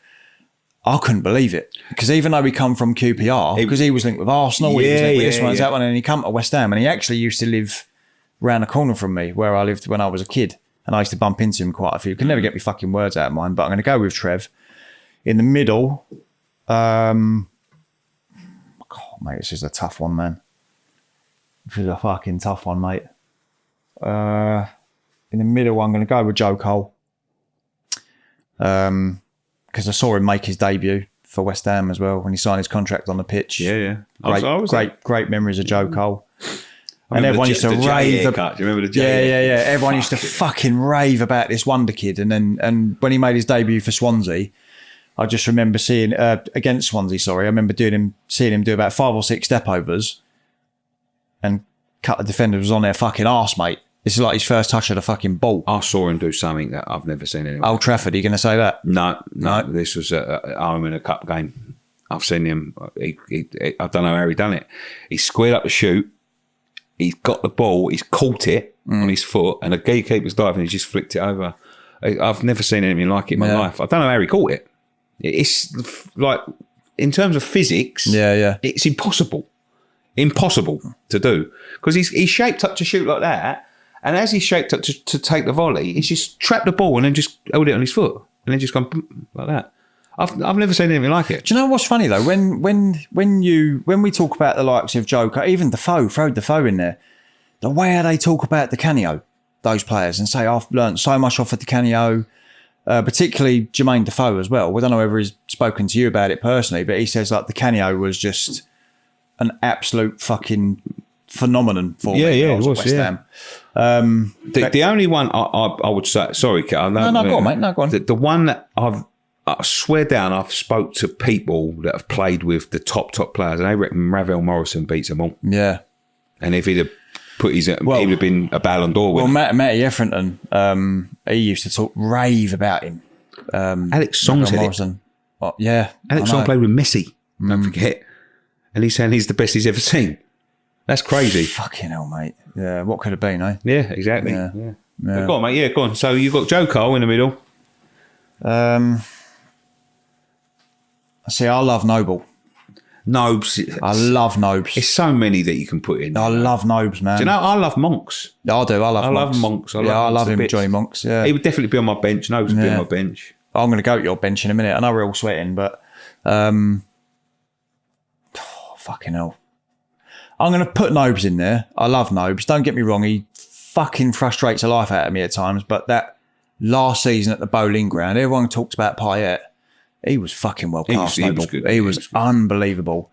S3: I couldn't believe it because even though he come from QPR, because he was linked with Arsenal, he was linked with this one, that one, and he come to West Ham, and he actually used to live round the corner from me where I lived when I was a kid, and I used to bump into him quite a few. Could never get me fucking words out of mine, but I'm going to go with Trev. In the middle, God, mate, this is a tough one, man. This is a fucking tough one, mate. In the middle, I'm going to go with Joe Cole. Because I saw him make his debut for West Ham as well when he signed his contract on the pitch. Great memories of Joe Cole. And everyone used to rave.
S4: Do you remember the J?
S3: Yeah. Everyone used to fucking rave about this wonder kid. And when he made his debut for Swansea, I just remember seeing against Swansea. I remember seeing him do about 5 or 6 step overs, and cut the defender was on their fucking arse, mate. This is like his first touch of the fucking ball.
S4: I saw him do something that I've never seen anywhere.
S3: Old Trafford, are you going to say that?
S4: No. This was at home in a cup game. I've seen him. I don't know how he done it. He squared up the shoot. He's got the ball. He's caught it on his foot, and the goalkeeper's diving. He just flicked it over. I've never seen anything like it in my life. I don't know how he caught it. It's like, in terms of physics, it's impossible to do because he's shaped up to shoot like that. And as he's shaped up to take the volley, he's just trapped the ball and then just held it on his foot and then just gone like that. I've never seen anything like it.
S3: Do you know what's funny though? When we talk about the likes of Joe, even Defoe, throw Defoe in there, the way they talk about Di Canio, those players, and say I've learnt so much off of Di Canio, particularly Jermaine Defoe as well. We don't know whether he's spoken to you about it personally, but he says like Di Canio was just an absolute fucking phenomenon for me. It was West Ham.
S4: The only one I would say, sorry, Kat,
S3: go on, mate. No, go on.
S4: The one that I swear down, I've spoke to people that have played with the top players, and they reckon Ravel Morrison beats them all.
S3: Yeah.
S4: And if he'd have put he would have been a Ballon d'Or winner.
S3: Well, Matty Etherington, he used to rave about him.
S4: Alex Song said
S3: Morrison. Well, yeah.
S4: Alex Song played with Messi, don't forget. And he's saying he's the best he's ever seen. That's crazy.
S3: Fucking hell, mate. Yeah, what could have been, eh?
S4: Yeah, exactly. Yeah. Go on, mate. Yeah, go on. So you've got Joe Cole in the middle.
S3: See, I love Noble.
S4: Nobes.
S3: I love Nobes.
S4: There's so many that you can put in.
S3: I love Nobes, man.
S4: Do you know, I love Monks.
S3: I do. I love Monks.
S4: I love
S3: him, Johnny Monks. Yeah.
S4: He would definitely be on my bench. Nobes would be on my bench.
S3: I'm going to go at your bench in a minute. I know we're all sweating, but fucking hell. I'm going to put Nobes in there. I love Nobes. Don't get me wrong. He fucking frustrates the life out of me at times. But that last season at the Boleyn ground, everyone talks about Payet. He was fucking well class.
S4: He was good.
S3: He was unbelievable.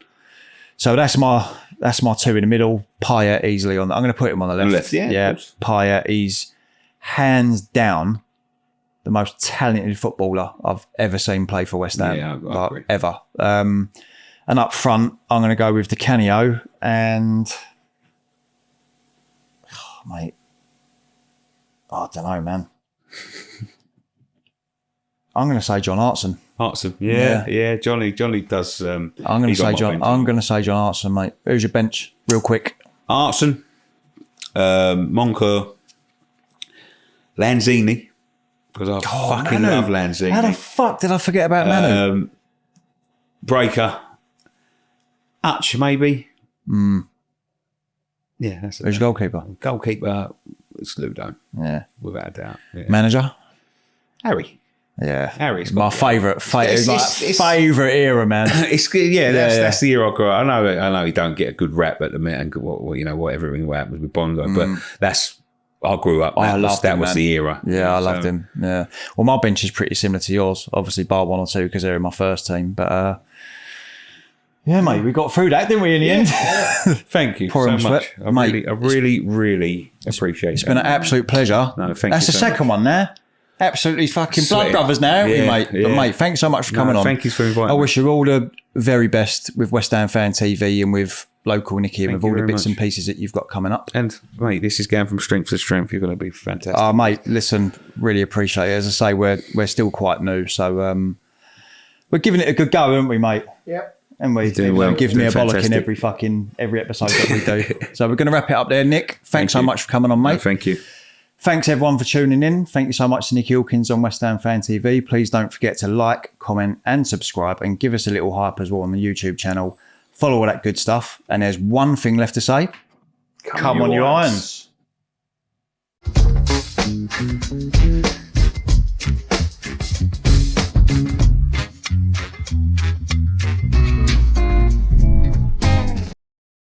S3: So that's my 2 in the middle. Payet easily on. I'm going to put him on the left. Yeah. Payet. He's hands down the most talented footballer I've ever seen play for West Ham.
S4: Yeah, I agree.
S3: Ever. And up front, I'm going to go with Di Canio and... Oh, mate. I don't know, man. I'm going to say John Hartson.
S4: Yeah. Johnny does... I'm
S3: going to say John Hartson, mate. Who's your bench? Real quick.
S4: Hartson, Monca, Lanzini. because I fucking love Lanzini.
S3: How the fuck did I forget about Manu?
S4: Breaker. Hutch, maybe. Yeah, that's
S3: Who's your goalkeeper?
S4: Goalkeeper, Sludo,
S3: Yeah.
S4: without a doubt. Yeah.
S3: Manager?
S4: Harry.
S3: Yeah.
S4: Harry's
S3: my favourite era, man.
S4: That's the era I grew up. I know he don't get a good rap at the minute, and what everything happened with Bondo, but I grew up. That was the era.
S3: Yeah, I loved him. Yeah. Well, my bench is pretty similar to yours. Obviously, bar 1 or 2 because they're in my first team. But yeah, mate, we got through that, didn't we? In the end.
S4: Thank you
S3: Pour
S4: so much. I really appreciate it.
S3: It's been an absolute pleasure.
S4: No, thank
S3: That's
S4: you
S3: the
S4: so
S3: second one now. Absolutely fucking blood brothers now, aren't we, mate?
S4: Yeah.
S3: But mate, thanks so much for coming on.
S4: Thank you for inviting
S3: I
S4: me.
S3: wish you all the very best with West Ham Fan TV and with local Nicky and with all the bits and pieces that you've got coming up.
S4: And mate, this is going from strength to strength. You're going to be fantastic.
S3: Oh, mate, listen, really appreciate it. As I say, we're still quite new, so we're giving it a good go, aren't we, mate?
S5: Yep.
S3: And we
S4: doing well.
S3: give me a bollock in
S4: Fantastic.
S3: every episode that we do. So we're going to wrap it up there, Nick. Thanks so much for coming on, mate.
S4: No, thank you.
S3: Thanks everyone for tuning in. Thank you so much to Nicky Hawkins on West Ham Fan TV. Please don't forget to like, comment and subscribe and give us a little hype as well on the YouTube channel. Follow all that good stuff. And there's one thing left to say. Come on, you irons.